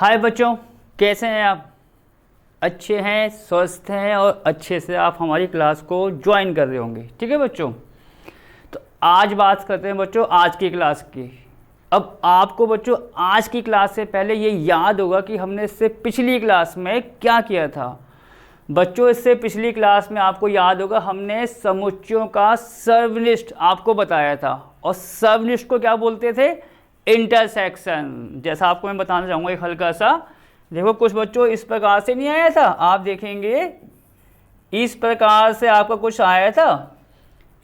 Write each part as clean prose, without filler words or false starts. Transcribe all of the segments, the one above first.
हाय बच्चों, कैसे हैं आप? अच्छे हैं, स्वस्थ हैं और अच्छे से आप हमारी क्लास को ज्वाइन कर रहे होंगे। ठीक है बच्चों, तो आज बात करते हैं बच्चों आज की क्लास की। अब आपको बच्चों आज की क्लास से पहले ये याद होगा कि हमने इससे पिछली क्लास में क्या किया था। बच्चों इससे पिछली क्लास में आपको याद होगा हमने समुच्चयों का सर्वनिष्ठ आपको बताया था, और सर्वनिष्ठ को क्या बोलते थे? इंटरसेक्शन। जैसा आपको मैं बताना चाहूँगा एक हल्का सा, देखो कुछ बच्चों इस प्रकार से नहीं आया था, आप देखेंगे इस प्रकार से आपका कुछ आया था।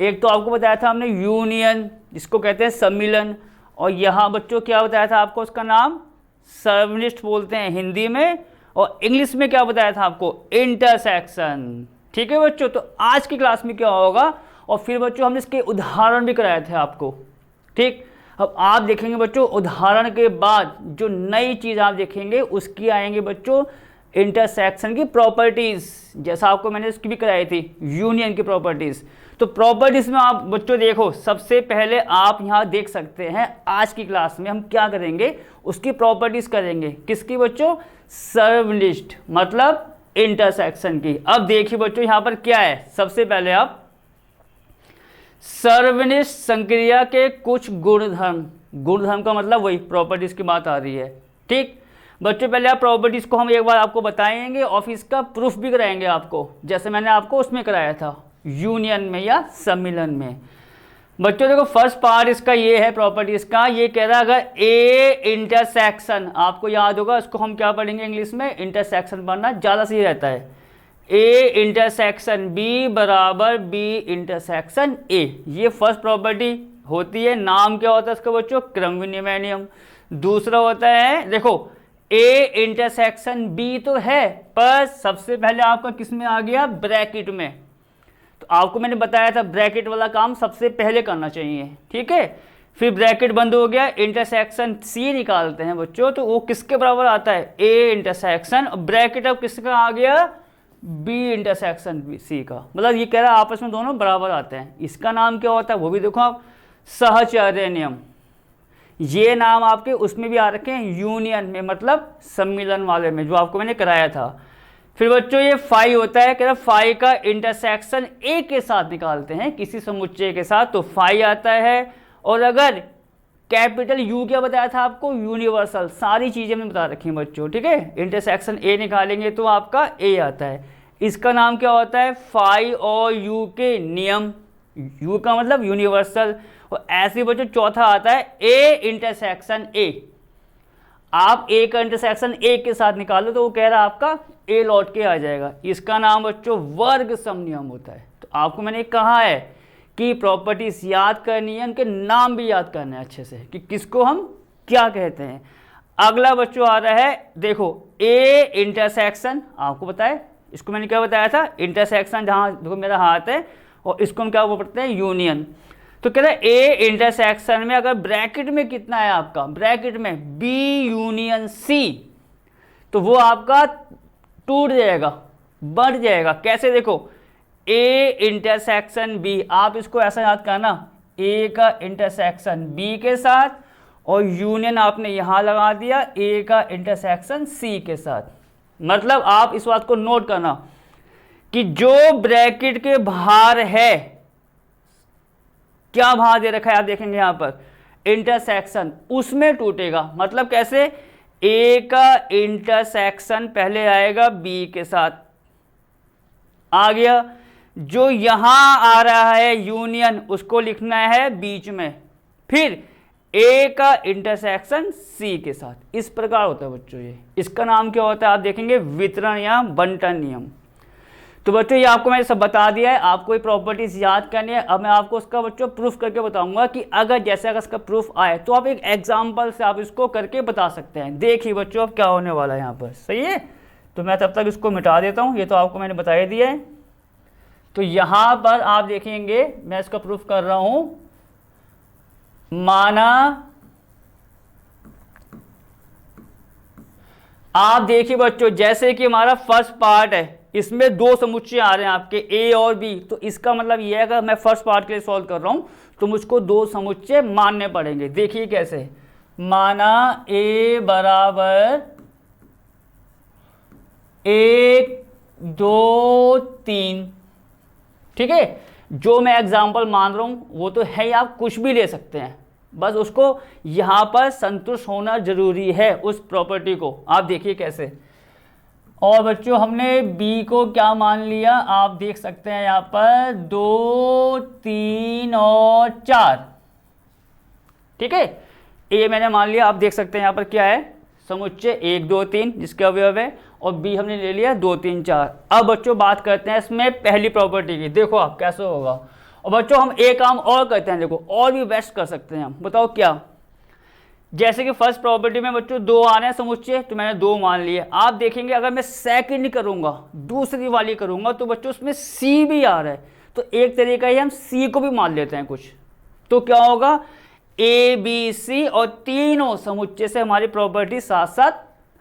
एक तो आपको बताया था हमने यूनियन, जिसको कहते हैं सम्मिलन, और यहाँ बच्चों क्या बताया था आपको, उसका नाम सर्वनिष्ठ बोलते हैं हिंदी में, और इंग्लिश में क्या बताया था आपको? इंटरसेक्शन। ठीक है बच्चों, तो आज की क्लास में क्या होगा, और फिर बच्चों हमने इसके उदाहरण भी कराए थे आपको। ठीक, अब आप देखेंगे बच्चों उदाहरण के बाद जो नई चीज़ आप देखेंगे उसकी आएंगे बच्चों इंटरसेक्शन की प्रॉपर्टीज़, जैसा आपको मैंने इसकी भी कराई थी यूनियन की प्रॉपर्टीज़। तो प्रॉपर्टीज़ में आप बच्चों देखो, सबसे पहले आप यहाँ देख सकते हैं आज की क्लास में हम क्या करेंगे, उसकी प्रॉपर्टीज़ करेंगे। किसकी बच्चों? सर्वनिष्ठ मतलब इंटरसेक्शन की। अब देखिए बच्चों यहाँ पर क्या है, सबसे पहले आप सर्वनिष्ठ संक्रिया के कुछ गुणधर्म, गुणधर्म का मतलब वही प्रॉपर्टीज की बात आ रही है। ठीक बच्चों, पहले आप प्रॉपर्टीज को हम एक बार आपको बताएंगे और फिर इसका प्रूफ भी कराएंगे आपको, जैसे मैंने आपको उसमें कराया था यूनियन में या सम्मिलन में। बच्चों देखो फर्स्ट पार्ट इसका ये है प्रॉपर्टीज का, ये कह रहा है अगर ए इंटरसेक्शन, आपको याद होगा इसको हम क्या पढ़ेंगे इंग्लिश में, इंटरसेक्शन पढ़ना ज़्यादा सही रहता है। ए इंटरसेक्शन बी बराबर बी इंटरसेक्शन ए, ये फर्स्ट प्रॉपर्टी होती है। नाम क्या होता है इसका बच्चों? क्रम विनिमय नियम। दूसरा होता है देखो ए इंटरसेक्शन बी तो है, पर सबसे पहले आपका किस में आ गया? ब्रैकेट में। तो आपको मैंने बताया था ब्रैकेट वाला काम सबसे पहले करना चाहिए। ठीक है, फिर ब्रैकेट बंद हो गया, इंटरसेक्शन सी निकालते हैं बच्चों, तो वो किसके बराबर आता है? ए इंटरसेक्शन, ब्रैकेट अब किसका आ गया? बी इंटरसेक्शन सी का। मतलब ये कह रहा है आपस में दोनों बराबर आते हैं। इसका नाम क्या होता है वो भी देखो आप, सहचर्य नियम। ये नाम आपके उसमें भी आ रखे हैं यूनियन में, मतलब सम्मिलन वाले में, जो आपको मैंने कराया था। फिर बच्चों ये फाई होता है, कह रहा फाई का इंटरसेक्शन ए के साथ निकालते हैं किसी समुच्चय के साथ, तो फाई आता है। और अगर कैपिटल यू क्या बताया था आपको? यूनिवर्सल। सारी चीज़ें मैंने बता रखी हैं बच्चों। ठीक है, इंटरसेक्शन ए निकालेंगे तो आपका ए आता है। इसका नाम क्या होता है? फाई और यू के नियम। यू का मतलब यूनिवर्सल। और ऐसे बच्चों चौथा आता है ए इंटरसेक्शन ए। आप ए का इंटरसेक्शन ए के साथ निकालो तो वो कह रहा है आपका ए लौट के आ जाएगा। इसका नाम बच्चों वर्ग सम नियम होता है। तो आपको मैंने कहा है कि प्रॉपर्टीज याद करनी है, उनके नाम भी याद करना है अच्छे से कि किसको हम क्या कहते हैं। अगला बच्चों आ रहा है देखो ए इंटरसेक्शन, आपको बताए इसको मैंने क्या बताया था? इंटरसेक्शन, जहाँ देखो मेरा हाथ है, और इसको हम क्या पढ़ते हैं? यूनियन। तो कह रहे हैं ए इंटरसेक्शन में अगर ब्रैकेट में कितना है आपका? ब्रैकेट में बी यूनियन सी, तो वो आपका टूट जाएगा, बढ़ जाएगा। कैसे? देखो ए इंटरसेक्शन बी, आप इसको ऐसा याद करना, ए का इंटरसेक्शन बी के साथ, और यूनियन आपने यहाँ लगा दिया ए का इंटरसेक्शन सी के साथ। मतलब आप इस बात को नोट करना कि जो ब्रैकेट के बाहर है, क्या बाहर दे रखा है आप देखेंगे यहाँ पर? इंटरसेक्शन, उसमें टूटेगा। मतलब कैसे? ए का इंटरसेक्शन पहले आएगा बी के साथ, आ गया। जो यहां आ रहा है यूनियन, उसको लिखना है बीच में, फिर ए का इंटरसेक्शन सी के साथ। इस प्रकार होता है बच्चों ये। इसका नाम क्या होता है आप देखेंगे? वितरण या बंटन नियम। तो बच्चों ये आपको मैंने सब बता दिया है, आपको ये प्रॉपर्टीज याद करनी है। अब मैं आपको उसका बच्चों प्रूफ करके बताऊंगा कि अगर जैसे अगर इसका प्रूफ आए तो आप एक एग्जाम्पल से आप इसको करके बता सकते हैं। देखिए बच्चों अब क्या होने वाला है यहाँ पर, सही है? तो मैं तब तक इसको मिटा देता हूँ, ये तो आपको मैंने बता ही दिया है। तो यहाँ पर आप देखेंगे मैं इसका प्रूफ कर रहा हूं, माना आप देखिए बच्चों जैसे कि हमारा फर्स्ट पार्ट है, इसमें दो समुच्चय आ रहे हैं आपके ए और बी, तो इसका मतलब यह है अगर मैं फर्स्ट पार्ट के लिए सॉल्व कर रहा हूं तो मुझको दो समुच्चय मानने पड़ेंगे। देखिए कैसे, माना ए बराबर 1 2 3, ठीक है। जो मैं एग्जाम्पल मान रहा हूँ वो तो है ही, आप कुछ भी ले सकते हैं, बस उसको यहाँ पर संतुष्ट होना जरूरी है उस प्रॉपर्टी को। आप देखिए कैसे। और बच्चों हमने b को क्या मान लिया, आप देख सकते हैं यहाँ पर 2 3 और 4, ठीक है। a मैंने मान लिया, आप देख सकते हैं यहाँ पर क्या है, समुच्चय 1 2 3 जिसके अवयव है, और b हमने ले लिया 2 3 4। अब बच्चों बात करते हैं इसमें पहली प्रॉपर्टी की, देखो आप कैसे होगा। और बच्चों हम एक काम और करते हैं, देखो और भी बेस्ट कर सकते हैं हम, बताओ क्या। जैसे कि फर्स्ट प्रॉपर्टी में बच्चों 2 आ रहे हैं समुच्चय, तो मैंने 2 मान लिए। आप देखेंगे अगर मैं सेकंड करूंगा, दूसरी वाली करूंगा, तो बच्चों उसमें c भी आ रहा है, तो एक तरीका ही हम c को भी मान लेते हैं कुछ। तो क्या होगा, a b c और तीनों समुच्चय से हमारी प्रॉपर्टी साथ साथ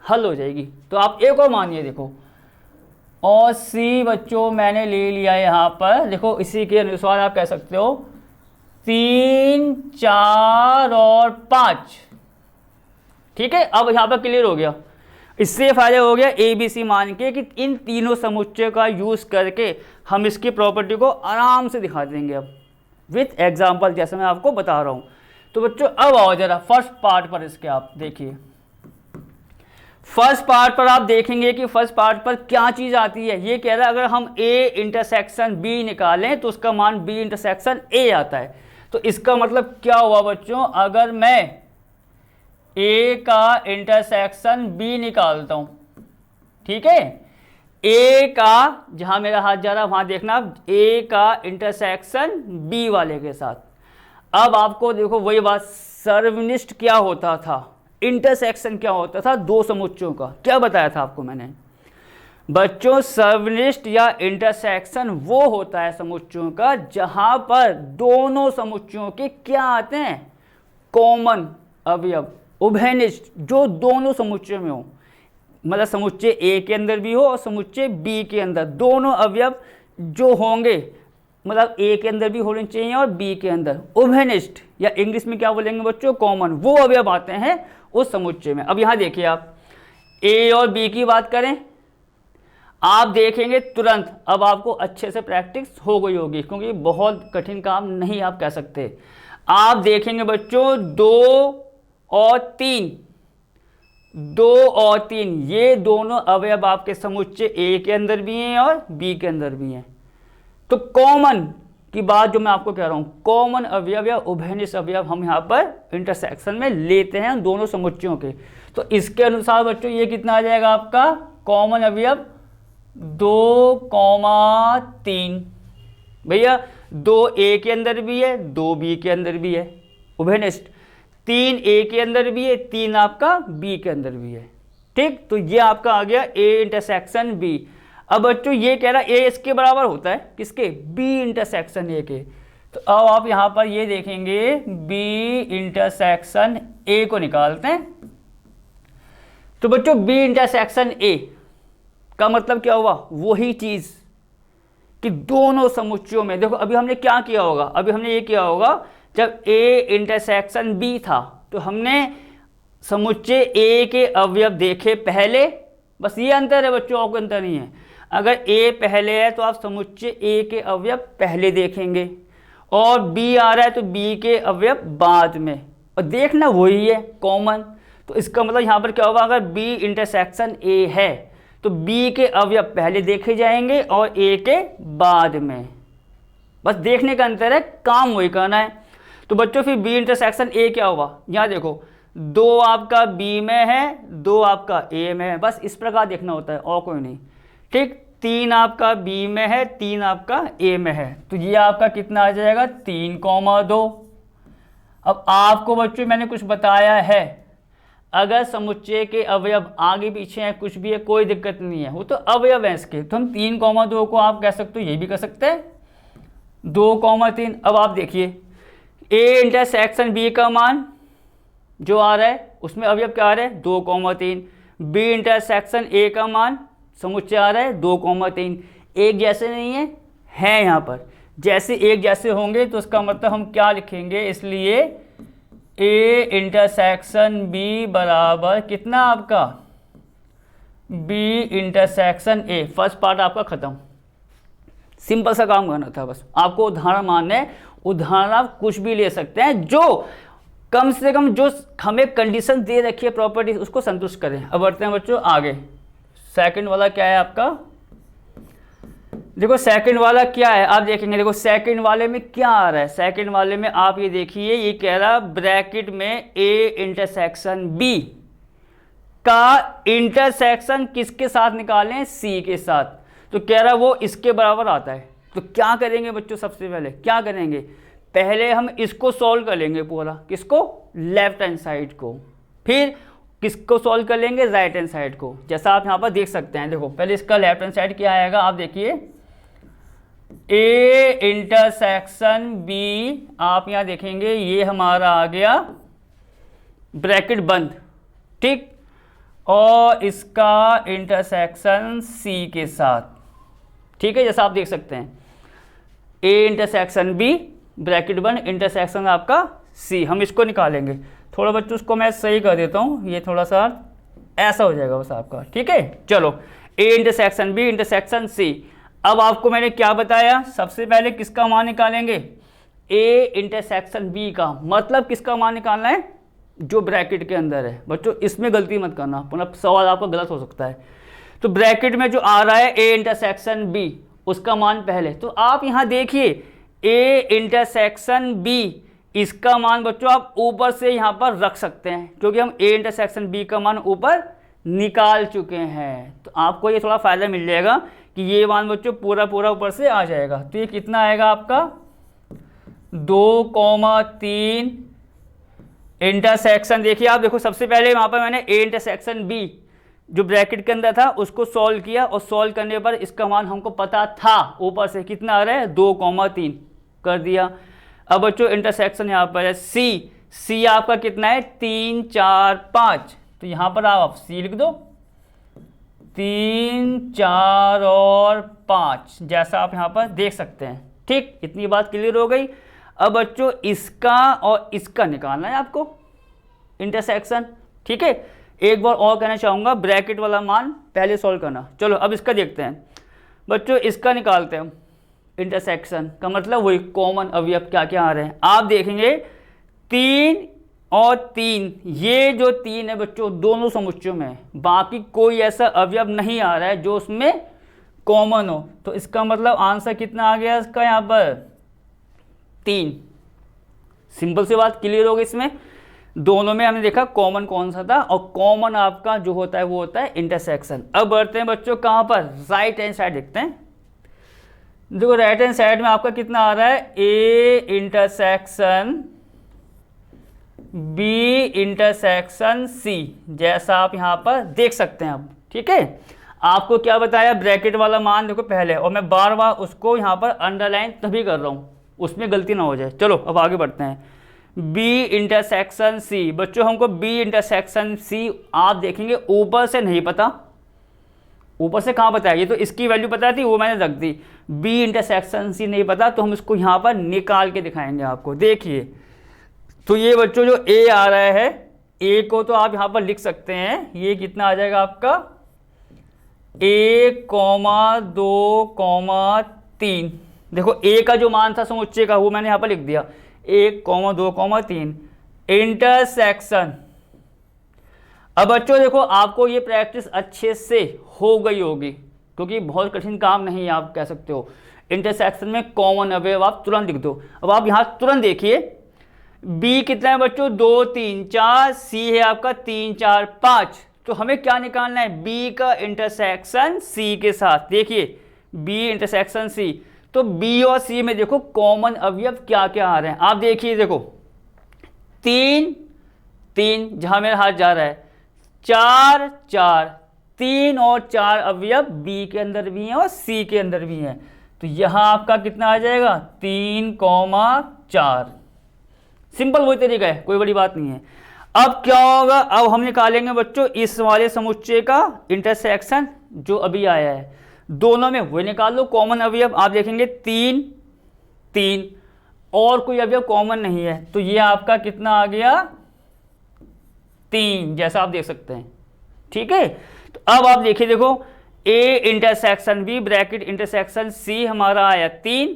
हल हो जाएगी। तो आप एक और मानिए, देखो, और c बच्चों मैंने ले लिया यहाँ पर, देखो इसी के अनुसार आप कह सकते हो 3 4 और 5, ठीक है। अब यहाँ पर क्लियर हो गया। इससे फायदा हो गया ए बी सी मान के कि इन तीनों समुच्चय का यूज करके हम इसकी प्रॉपर्टी को आराम से दिखा देंगे अब विथ एग्जांपल, जैसे मैं आपको बता रहा हूँ। तो बच्चों अब आओ जरा फर्स्ट पार्ट पर, इसके आप देखिए। फर्स्ट पार्ट पर आप देखेंगे कि फर्स्ट पार्ट पर क्या चीज आती है। ये कह रहा है अगर हम a इंटरसेक्शन b निकालें तो उसका मान b इंटरसेक्शन a आता है। तो इसका मतलब क्या हुआ बच्चों, अगर मैं a का इंटरसेक्शन b निकालता हूं, ठीक है, a का, जहां मेरा हाथ जा रहा है वहां देखना, a का इंटरसेक्शन b वाले के साथ। अब आपको देखो वही बात, सर्वनिष्ठ क्या होता था, इंटरसेक्शन क्या होता था दो समुच्चयों का, क्या बताया था आपको मैंने बच्चों। सर्वनिष्ठ या इंटरसेक्शन वो होता है समुच्चयों का जहां पर दोनों समुच्चयों के क्या आते हैं, कॉमन अवयव। उभयनिष्ठ जो दोनों समुच्चयों में हो, मतलब समुच्चय ए के अंदर भी हो और समुच्चय बी के अंदर, दोनों अवयव जो होंगे, मतलब ए के अंदर भी होने चाहिए और बी के अंदर। उभयनिष्ठ या इंग्लिश में क्या बोलेंगे बच्चों, कॉमन, वो अवयव आते हैं उस समुच्चय में। अब यहाँ देखिए आप ए और बी की बात करें, आप देखेंगे तुरंत, अब आपको अच्छे से प्रैक्टिस हो गई होगी क्योंकि बहुत कठिन काम नहीं आप कह सकते। आप देखेंगे बच्चों 2 और 3, 2 और 3 ये दोनों अवयव आपके समुच्चय ए के अंदर भी हैं और बी के अंदर भी हैं। तो कॉमन की बात जो मैं आपको कह रहा हूं, कॉमन अवयव या उभयनिष्ठ अवयव हम यहाँ पर इंटरसेक्शन में लेते हैं दोनों समुच्चयों के। तो इसके अनुसार बच्चों ये कितना आ जाएगा आपका कॉमन अवयव 2,3। भैया 2 ए के अंदर भी है, 2 बी के अंदर भी है, उभयनिष्ठ। 3 ए के अंदर भी है, 3 आपका बी के अंदर भी है, ठीक। तो ये आपका आ गया ए इंटरसेक्शन बी। अब बच्चों ये कह रहा है ए इसके बराबर होता है किसके, बी इंटरसेक्शन ए के। तो अब आप यहाँ पर ये देखेंगे बी इंटरसेक्शन ए को निकालते हैं। तो बच्चों बी इंटरसेक्शन ए का मतलब क्या हुआ, वही चीज कि दोनों समुच्चयों में, देखो अभी हमने क्या किया होगा, अभी हमने ये किया होगा जब ए इंटरसेक्शन बी था तो हमने समुच्चय ए के अवयव देखे पहले, बस ये अंतर है बच्चों, और कोई अंतर नहीं है। अगर ए पहले है तो आप समुच्चय ए के अवयव पहले देखेंगे, और बी आ रहा है तो बी के अवयव बाद में, और देखना वही है कॉमन। तो इसका मतलब यहाँ पर क्या होगा, अगर बी इंटरसेक्शन ए है तो बी के अवयव पहले देखे जाएंगे और ए के बाद में, बस देखने का अंतर है, काम वही करना है। तो बच्चों फिर बी इंटरसेक्शन ए क्या हुआ, यहाँ देखो 2 आपका बी में है, 2 आपका ए में है, बस इस प्रकार देखना होता है और कोई नहीं, ठीक। 3 आपका बी में है, 3 आपका ए में है, तो ये आपका कितना आ जाएगा 3,2। अब आपको बच्चों मैंने कुछ बताया है, अगर समुच्चय के अवयव आगे पीछे हैं कुछ भी है कोई दिक्कत नहीं है, वो तो अवयव है इसके, तो हम 3,2 को आप कह सकते हो, ये भी कर सकते हैं 2,3। अब आप देखिए ए इंटरसेक्शन बी का मान जो आ रहा है उसमें अवयव क्या आ रहा है 2,3, बी इंटरसेक्शन ए का मान समुच्चय आ रहा है 2,3। एक जैसे नहीं है यहाँ पर, जैसे एक जैसे होंगे तो उसका मतलब हम क्या लिखेंगे, इसलिए ए इंटरसेक्शन बी बराबर कितना आपका B intersection A, first part आपका खत्म। सिंपल सा काम करना था बस, आपको उदाहरण मानना है। उदाहरण आप कुछ भी ले सकते हैं जो कम से कम जो हमें कंडीशन दे रखी है प्रॉपर्टीज उसको संतुष्ट करें। अब बढ़ते हैं बच्चों आगे। सेकंड वाला क्या है आपका, देखो सेकंड वाला क्या है आप देखेंगे। देखो सेकंड वाले में क्या आ रहा है, सेकंड वाले में आप ये देखिए, ये कह रहा ब्रैकेट में ए इंटरसेक्शन बी का इंटरसेक्शन किसके साथ निकालें, सी के साथ। तो कह रहा वो इसके बराबर आता है। तो क्या करेंगे बच्चों, सबसे पहले क्या करेंगे, पहले हम इसको सॉल्व कर लेंगे पूरा, किसको, लेफ्ट हैंड साइड को, फिर किसको सॉल्व कर लेंगे, राइट हैंड साइड को। जैसा आप यहाँ पर देख सकते हैं, देखो पहले इसका लेफ्ट हैंड साइड क्या आएगा, आप देखिए ए इंटरसेक्शन बी, आप यहाँ देखेंगे ये हमारा आ गया ब्रैकेट बंद, ठीक, और इसका इंटरसेक्शन सी के साथ, ठीक है, जैसा आप देख सकते हैं ए इंटरसेक्शन बी ब्रैकेट बंद, इंटरसेक्शन आपका सी। हम इसको निकालेंगे, थोड़ा बच्चों उसको मैं सही कर देता हूँ, ये थोड़ा सा ऐसा हो जाएगा बस आपका, ठीक है। चलो A intersection B intersection C. अब आपको मैंने क्या बताया, सबसे पहले किसका मान निकालेंगे, ए इंटरसेक्शन बी का, मतलब किसका मान निकालना है, जो ब्रैकेट के अंदर है। बच्चों इसमें गलती मत करना, पुनः सवाल आपका गलत हो सकता है। तो ब्रैकेट में जो आ रहा है ए इंटरसेक्शन बी, उसका मान पहले, तो आप यहाँ देखिए ए इंटरसेक्शन बी, इसका मान बच्चों आप ऊपर से यहाँ पर रख सकते हैं, क्योंकि हम ए इंटरसेक्शन बी का मान ऊपर निकाल चुके हैं। तो आपको ये थोड़ा फायदा मिल जाएगा कि ये मान बच्चों पूरा पूरा ऊपर से आ जाएगा। तो ये कितना आएगा आपका 2,3 इंटरसेक्शन। देखिए आप देखो, सबसे पहले वहाँ पर मैंने ए इंटरसेक्शन बी जो ब्रैकेट के अंदर था उसको सॉल्व किया, और सॉल्व करने पर इसका मान हमको पता था ऊपर से कितना आ रहा है 2,3 कर दिया। अब बच्चों इंटरसेक्शन यहाँ पर है सी, सी आपका कितना है 3, 4, 5, तो यहाँ पर आप सी लिख दो 3, 4 और 5, जैसा आप यहाँ पर देख सकते हैं, ठीक। इतनी बात क्लियर हो गई। अब बच्चों इसका और इसका निकालना है आपको इंटरसेक्शन, ठीक है। एक बार और कहना चाहूँगा, ब्रैकेट वाला मान पहले सॉल्व करना। चलो अब इसका देखते हैं बच्चों, इसका निकालते हैं हम इंटरसेक्शन का, मतलब वही कॉमन अवयव क्या क्या आ रहे हैं। आप देखेंगे 3 और 3, ये जो 3 है बच्चों दोनों समुच्चयों में, बाकी कोई ऐसा अवयव नहीं आ रहा है जो उसमें कॉमन हो। तो इसका मतलब आंसर कितना आ गया इसका यहाँ पर 3। सिंपल सी बात क्लियर हो गई। इसमें दोनों में हमने देखा कॉमन कौन सा था, और कॉमन आपका जो होता है वो होता है इंटरसेक्शन। अब बढ़ते हैं बच्चों कहाँ पर, राइट हैंड साइड देखते हैं। देखो राइट हैंड साइड में आपका कितना आ रहा है, A intersection B intersection C, जैसा आप यहाँ पर देख सकते हैं अब, ठीक है। आपको क्या बताया, ब्रैकेट वाला मान देखो पहले, और मैं बार बार उसको यहाँ पर अंडरलाइन तभी कर रहा हूँ, उसमें गलती ना हो जाए। चलो अब आगे बढ़ते हैं, बी इंटरसेक्शन सी। बच्चों हमको बी इंटरसेक्शन सी आप देखेंगे ऊपर से नहीं पता, ऊपर से कहाँ पता है, ये तो इसकी वैल्यू पता थी वो मैंने रख दी, बी इंटरसेक्शन सी नहीं पता, तो हम इसको यहाँ पर निकाल के दिखाएंगे आपको। देखिए तो ये बच्चों जो ए आ रहा है, ए को तो आप यहाँ पर लिख सकते हैं, ये कितना आ जाएगा आपका 1,2,3। देखो ए का जो मान था समुच्चय का वो मैंने यहाँ पर लिख दिया 1,2,3 इंटरसेक्शन। अब बच्चों देखो आपको ये प्रैक्टिस अच्छे से हो गई होगी, क्योंकि बहुत कठिन काम नहीं है, आप कह सकते हो। इंटरसेक्शन में कॉमन अवयव आप तुरंत लिख दो। अब आप यहाँ तुरंत देखिए बी कितना है बच्चों 2, 3, 4, सी है आपका 3, 4, 5। तो हमें क्या निकालना है, बी का इंटरसेक्शन सी के साथ। देखिए बी इंटरसेक्शन सी, तो बी और सी में देखो कॉमन अवयव क्या क्या आ रहे हैं। आप देखिए देखो 3, 3 जहां मेरा हाथ जा रहा है, 4, 4, 3 और 4 अवयव बी के अंदर भी हैं और सी के अंदर भी हैं। तो यहां आपका कितना आ जाएगा 3,4। सिंपल वही तरीका है, कोई बड़ी बात नहीं है। अब क्या होगा, अब हम निकालेंगे बच्चों इस वाले समुच्चय का इंटरसेक्शन जो अभी आया है, दोनों में वही निकाल लो कॉमन अवयव। आप देखेंगे 3, 3 और कोई अवयव कॉमन नहीं है, तो ये आपका कितना आ गया 3, जैसा आप देख सकते हैं। ठीक है। तो अब आप देखिए, देखो A intersection B bracket intersection C हमारा आया 3,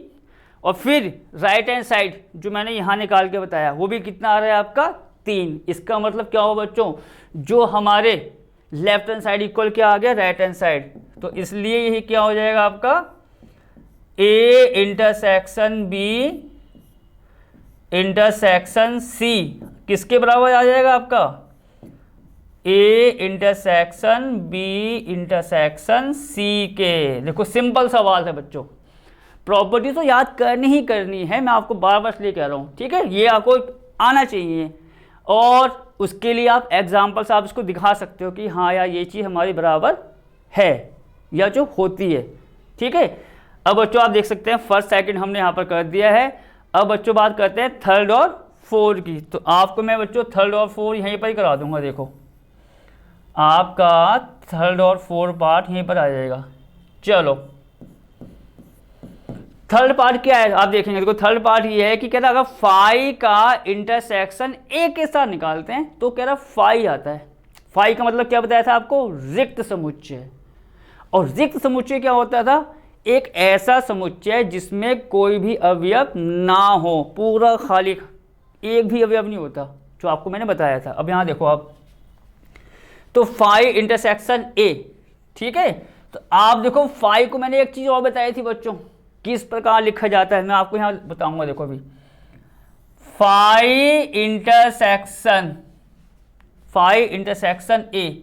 और फिर राइट हैंड साइड जो मैंने यहाँ निकाल के बताया वो भी कितना आ रहा है आपका 3। इसका मतलब क्या हुआ बच्चों, जो हमारे लेफ्ट हैंड साइड इक्वल क्या आ गया राइट हैंड साइड, तो इसलिए यही क्या हो जाएगा आपका A intersection B intersection C किसके बराबर आ जाएगा आपका A intersection B intersection C के। देखो सिंपल सवाल है बच्चों, प्रॉपर्टी तो याद करनी ही करनी है, मैं आपको बार बार इसलिए कह रहा हूँ, ठीक है, ये आपको आना चाहिए। और उसके लिए आप एग्जाम्पल से आप इसको दिखा सकते हो कि हाँ यार ये चीज़ हमारी बराबर है या जो होती है, ठीक है। अब बच्चों आप देख सकते हैं फर्स्ट सेकंड हमने यहाँ पर कर दिया है। अब बच्चों बात करते हैं थर्ड और फोर्थ की, तो आपको मैं बच्चों थर्ड और फोर्थ यहीं पर ही करा दूंगा। देखो आपका थर्ड और फोर्थ पार्ट यहीं पर आ जाएगा। चलो थर्ड पार्ट क्या है आप देखेंगे, देखो थर्ड पार्ट ये है कि कह रहा अगर फाई का इंटरसेक्शन ए के साथ निकालते हैं तो कह रहा फाई आता है। फाई का मतलब क्या बताया था आपको, रिक्त समुच्चय। और रिक्त समुच्चय क्या होता था, एक ऐसा समुच्चय जिसमें कोई भी अवयव ना हो, पूरा खाली, एक भी अवयव नहीं होता, जो आपको मैंने बताया था। अब यहाँ देखो आप, तो फाई इंटरसेक्शन ए, ठीक है। तो आप देखो फाई को मैंने एक चीज और बताई थी बच्चों, किस प्रकार लिखा जाता है मैं आपको यहां बताऊंगा। देखो अभी फाई इंटरसेक्शन ए,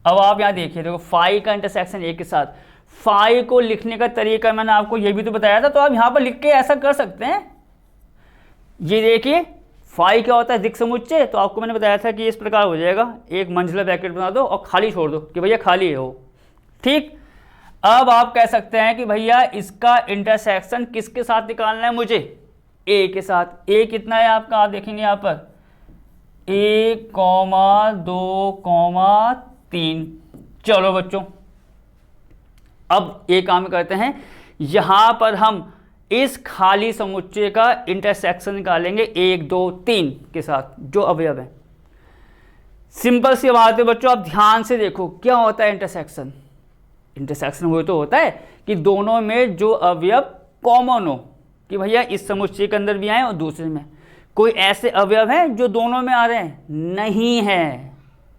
अब आप यहां देखिए, देखो फाई का इंटरसेक्शन ए के साथ, फाई को लिखने का तरीका मैंने आपको ये भी तो बताया था, तो आप यहां पर लिख के ऐसा कर सकते हैं। ये देखिए फाई क्या होता है, रिक्त समुच्चय, तो आपको मैंने बताया था कि इस प्रकार हो जाएगा, एक मंजिला ब्रैकेट बना दो और खाली छोड़ दो कि भैया खाली है वो, ठीक। अब आप कह सकते हैं कि भैया इसका इंटरसेक्शन किसके साथ निकालना है मुझे, ए के साथ। ए कितना है आपका, आप देखेंगे यहाँ पर 1,2,3। चलो बच्चों अब एक काम करते हैं, यहां पर हम इस खाली समुच्चय का इंटरसेक्शन निकालेंगे 1, 2, 3 के साथ जो अवयव है। सिंपल सी बात है बच्चों, आप ध्यान से देखो क्या होता है इंटरसेक्शन। इंटरसेक्शन वो तो होता है कि दोनों में जो अवयव कॉमन हो, कि भैया इस समुच्चय के अंदर भी आए और दूसरे में। कोई ऐसे अवयव हैं जो दोनों में आ रहे हैं, नहीं है।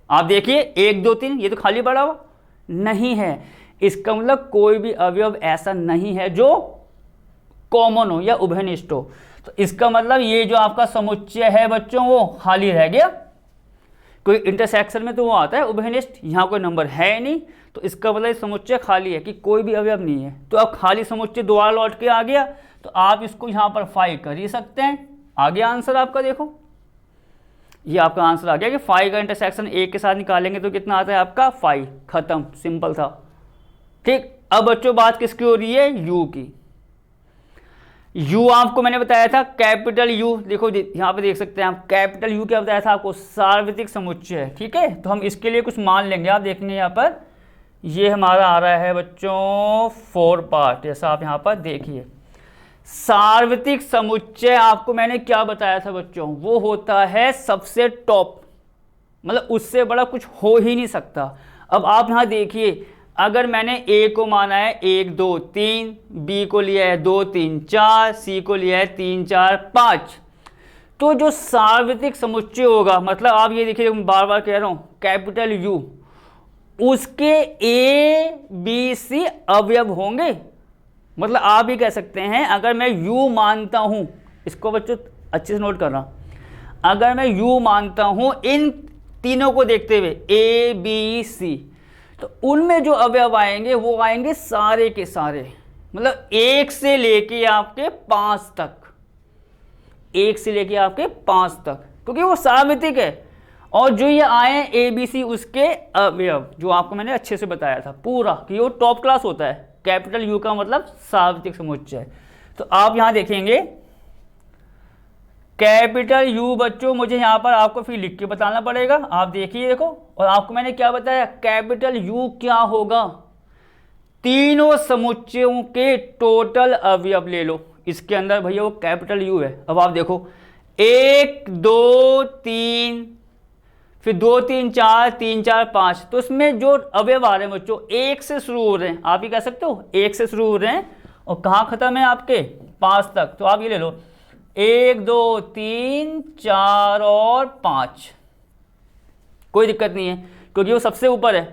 आप देखिए 1, 2, 3 ये तो खाली पड़ा हुआ नहीं है, इसका मतलब कोई भी अवयव ऐसा नहीं है जो कॉमन हो या उभयनिष्ठ हो। तो इसका मतलब ये जो आपका समुच्चय है बच्चों वो खाली रह गया। कोई इंटरसेक्शन में तो वो आता है उभयनिष्ठ, यहाँ कोई नंबर है नहीं, तो इसका मतलब समुच्चय खाली है कि कोई भी अवयव नहीं है। तो अब खाली समुच्चय दोबारा लौट के आ गया, तो आप इसको यहाँ पर फाई कर ही सकते हैं। आ गया आंसर आपका, देखो ये आपका आंसर आ गया कि फाई का इंटरसेक्शन ए के साथ निकालेंगे तो कितना आता है आपका फाई, खत्म, सिंपल था, ठीक। अब बच्चों बात किसकी हो रही है, यू की। यू आपको मैंने बताया था कैपिटल यू, देखो यहाँ पे देख सकते हैं आप, कैपिटल यू क्या बताया था आपको, सार्वत्रिक समुच्चय, ठीक है। तो हम इसके लिए कुछ मान लेंगे, आप देखेंगे यहाँ पर ये हमारा आ रहा है बच्चों 4 पार्ट, जैसा आप यहाँ पर देखिए। सार्वत्रिक समुच्चय आपको मैंने क्या बताया था बच्चों, वो होता है सबसे टॉप, मतलब उससे बड़ा कुछ हो ही नहीं सकता। अब आप यहाँ देखिए, अगर मैंने ए को माना है 1, 2, 3, बी को लिया है 2, 3, 4, सी को लिया है 3, 4, 5, तो जो सार्वत्रिक समुच्चय होगा, मतलब आप ये देखिए बार बार कह रहा हूँ, कैपिटल यू, उसके ए बी सी अवयव होंगे। मतलब आप ये कह सकते हैं, अगर मैं यू मानता हूँ, इसको बच्चों अच्छे से नोट करना, अगर मैं यू मानता हूँ इन तीनों को देखते हुए ए बी सी, तो उनमें जो अवयव आएंगे वो आएंगे सारे के सारे, मतलब 1 से लेके आपके 5 तक, 1 से लेके आपके 5 तक, क्योंकि वो सार्वत्रिक है। और जो ये आए ए बी सी उसके अवयव, जो आपको मैंने अच्छे से बताया था पूरा कि वो टॉप क्लास होता है। कैपिटल यू का मतलब सार्वत्रिक समुच्चय। तो आप यहां देखेंगे कैपिटल यू बच्चों, मुझे यहाँ पर आपको फिर लिख के बताना पड़ेगा। आप देखिए देखो, और आपको मैंने क्या बताया, कैपिटल यू क्या होगा, तीनों समुच्चयों के टोटल अवयव ले लो, इसके अंदर भैया वो कैपिटल यू है। अब आप देखो 1, 2, 3, फिर 2 3 4 3 4 5। तो इसमें जो अवयव आ रहे हैं बच्चों 1 से शुरू हो रहे हैं, आप ही कह सकते हो 1 से शुरू हो रहे हैं और कहाँ खत्म है आपके 5 तक। तो आप ये ले लो 1 2 3 4 और 5, कोई दिक्कत नहीं है क्योंकि वो सबसे ऊपर है,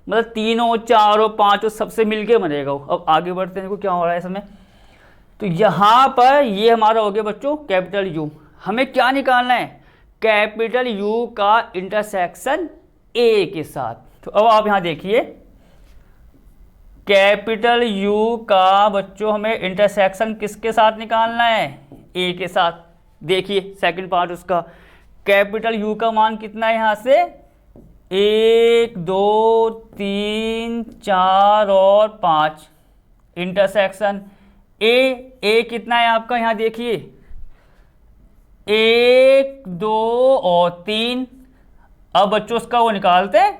मतलब 3 और 4 और 5 सबसे मिलके बनेगा वो। अब आगे बढ़ते हैं, देखो क्या हो रहा है इसमें। तो यहाँ पर ये हमारा हो गया बच्चों कैपिटल यू। हमें क्या निकालना है, कैपिटल यू का इंटरसेक्शन ए के साथ। तो अब आप यहाँ देखिए कैपिटल यू का बच्चों हमें इंटरसेक्शन किसके साथ निकालना है, ए के साथ। देखिए सेकंड पार्ट उसका, कैपिटल यू का मान कितना है यहाँ से 1 2 3 4 और 5, इंटरसेक्शन ए कितना है आपका, यहाँ देखिए 1 2 और 3। अब बच्चों उसका वो निकालते हैं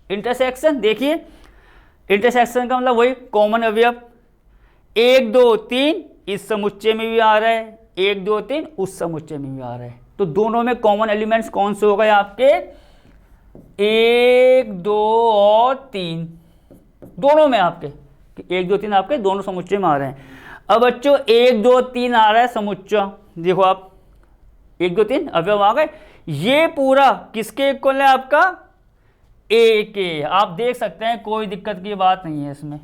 इंटरसेक्शन। देखिए इंटरसेक्शन का मतलब वही कॉमन अवयव 1 2 3 इस समुच्चय में भी आ रहा है, 1 2 3 उस समुच्चय में भी आ रहा है। तो दोनों में कॉमन एलिमेंट्स कौन से हो गए आपके 1 2 और 3, दोनों में आपके 1 2 3 आपके दोनों समुच्चय में आ रहे हैं। अब बच्चों 1 2 3 आ रहा है समुच्चय, देखो आप 1 2 3 अवयव आ गए। ये पूरा किसके इक्वल है आपका ए के, आप देख सकते हैं कोई दिक्कत की बात नहीं है इसमें।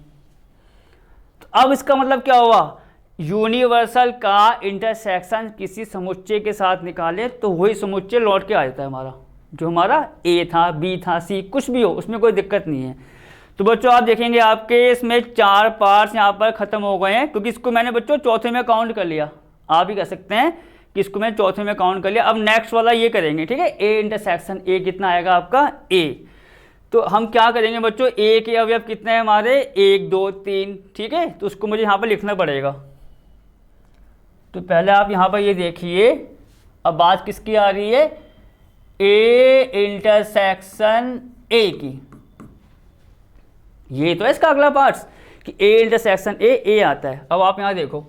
तो अब इसका मतलब क्या हुआ, यूनिवर्सल का इंटरसेक्शन किसी समुच्चय के साथ निकाले तो वही समुच्चय लौट के आ जाता है हमारा, जो हमारा ए था बी था सी कुछ भी हो उसमें कोई दिक्कत नहीं है। तो बच्चों आप देखेंगे आपके इसमें 4 पार्ट्स यहाँ पर खत्म हो गए हैं क्योंकि इसको मैंने बच्चों चौथे में काउंट कर लिया। आप ही कह सकते हैं कि इसको मैंने चौथे में काउंट कर लिया। अब नेक्स्ट वाला ये करेंगे, ठीक है, ए इंटरसेक्शन ए कितना आएगा आपका ए। तो हम क्या करेंगे बच्चों, ए के अवयव कितने हैं हमारे 1 2 3, ठीक है। तो उसको मुझे यहाँ पर लिखना पड़ेगा। तो पहले आप यहाँ पर ये देखिए, अब बात किसकी आ रही है, ए इंटरसेक्शन ए की। ये तो है इसका अगला पार्ट्स कि ए इंटरसेक्शन ए आता है। अब आप यहाँ देखो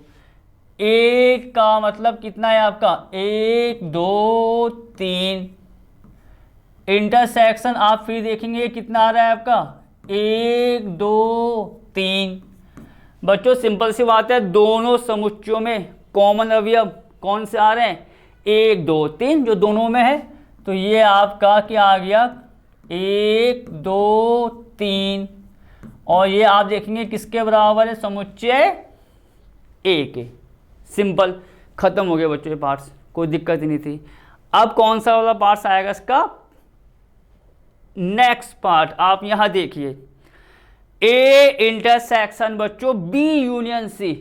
ए का मतलब कितना है आपका 1 2 3, इंटरसेक्शन आप फिर देखेंगे कितना आ रहा है आपका 1 2 3। बच्चों सिंपल सी बात है, दोनों समुच्चयों में कॉमन अवयव कौन से आ रहे हैं 1 2 3 जो दोनों में है। तो ये आपका क्या आ गया 1 2 3 और ये आप देखेंगे किसके बराबर है समुच्चय ए के। सिंपल, खत्म हो गया बच्चों ये पार्ट्स, कोई दिक्कत ही नहीं थी। अब कौन सा वाला पार्ट्स आएगा इसका, नेक्स्ट पार्ट आप यहां देखिए ए इंटरसेक्शन बच्चों बी यूनियन सी।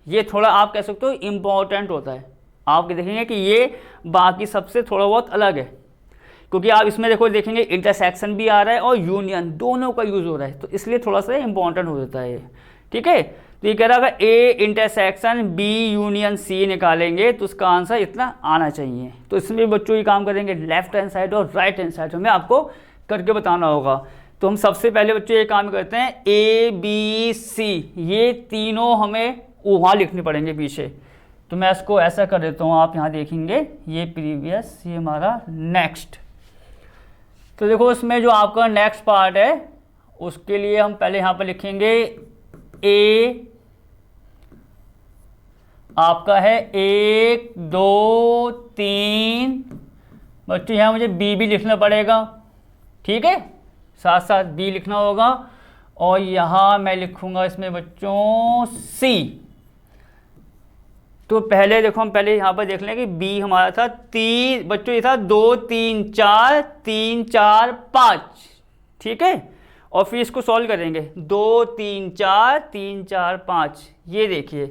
ये थोड़ा आप कह सकते हो इंपॉर्टेंट होता है, आप देखेंगे कि ये बाकी सबसे थोड़ा बहुत अलग है क्योंकि आप इसमें देखो देखेंगे इंटरसेक्शन भी आ रहा है और यूनियन दोनों का यूज हो रहा है, तो इसलिए थोड़ा सा इंपॉर्टेंट हो जाता है ये, ठीक है। तो ये कह रहा है A intersection B union C निकालेंगे तो उसका आंसर इतना आना चाहिए। तो इसमें बच्चों ये काम करेंगे, लेफ्ट हैंड साइड और राइट हैंड साइड हमें आपको करके बताना होगा। तो हम सबसे पहले बच्चों ये काम करते हैं ए बी सी, ये तीनों हमें वहाँ लिखने पड़ेंगे पीछे। तो मैं इसको ऐसा कर देता हूँ, आप यहाँ देखेंगे ये प्रीवियस ये हमारा नेक्स्ट। तो देखो इसमें जो आपका नेक्स्ट पार्ट है उसके लिए हम पहले यहाँ पर लिखेंगे ए आपका है 1 2 3। बच्चों यहाँ मुझे बी भी लिखना पड़ेगा, ठीक है, साथ साथ बी लिखना होगा। और यहाँ मैं लिखूँगा इसमें बच्चों सी। तो पहले देखो हम पहले यहाँ पर देख लें कि बी हमारा था 3 बच्चों, ये था 2 3 4 3 4 5, ठीक है। और फिर इसको सॉल्व करेंगे 2 3 4 3 4 5। ये देखिए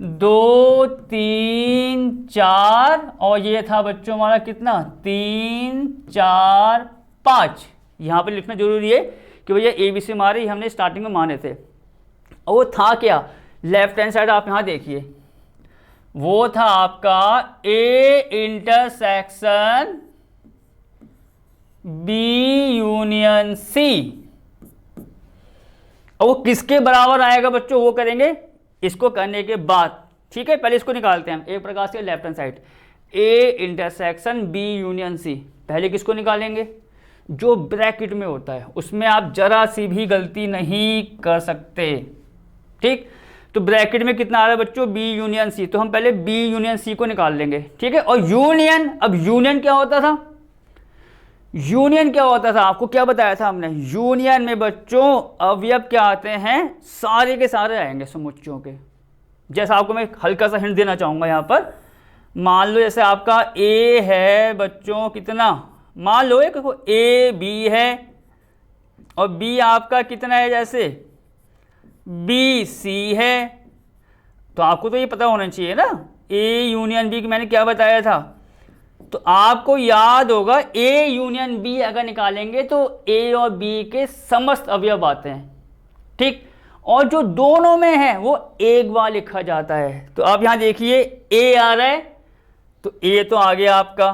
2 3 4 और ये था बच्चों हमारा कितना 3 4 5। यहाँ पे लिखना जरूरी है कि भैया ए बी सी हमारे हमने स्टार्टिंग में माने थे। और वो था क्या, लेफ्ट हैंड साइड आप यहाँ देखिए, वो था आपका A intersection B union C. और वो किसके बराबर आएगा बच्चों, वो करेंगे इसको करने के बाद, ठीक है। पहले इसको निकालते हैं हम एक प्रकार से left hand side, A intersection B union C. पहले किसको निकालेंगे? जो ब्रैकेट में होता है, उसमें आप जरा सी भी गलती नहीं कर सकते, ठीक। तो ब्रैकेट में कितना आ रहा है बच्चों? B union C. तो हम पहले बी यूनियन सी को निकाल लेंगे, ठीक है। और यूनियन, अब यूनियन क्या होता था? यूनियन क्या होता था? आपको क्या बताया था हमने? यूनियन में बच्चों अवयव क्या आते हैं? सारे के सारे आएंगे समुच्चयों के। जैसा आपको मैं हल्का सा हिंट देना चाहूंगा यहाँ पर, मान लो जैसे आपका ए है बच्चों, कितना, मान लो एक ए बी है, और बी आपका कितना है, जैसे बी सी है। तो आपको तो ये पता होना चाहिए ना, ए यूनियन बी, मैंने क्या बताया था। तो आपको याद होगा ए यूनियन बी अगर निकालेंगे तो ए और बी के समस्त अवयव आते हैं, ठीक। और जो दोनों में है वो एक बार लिखा जाता है। तो आप यहां देखिए ए आ रहा है, तो ए तो आ गया आपका,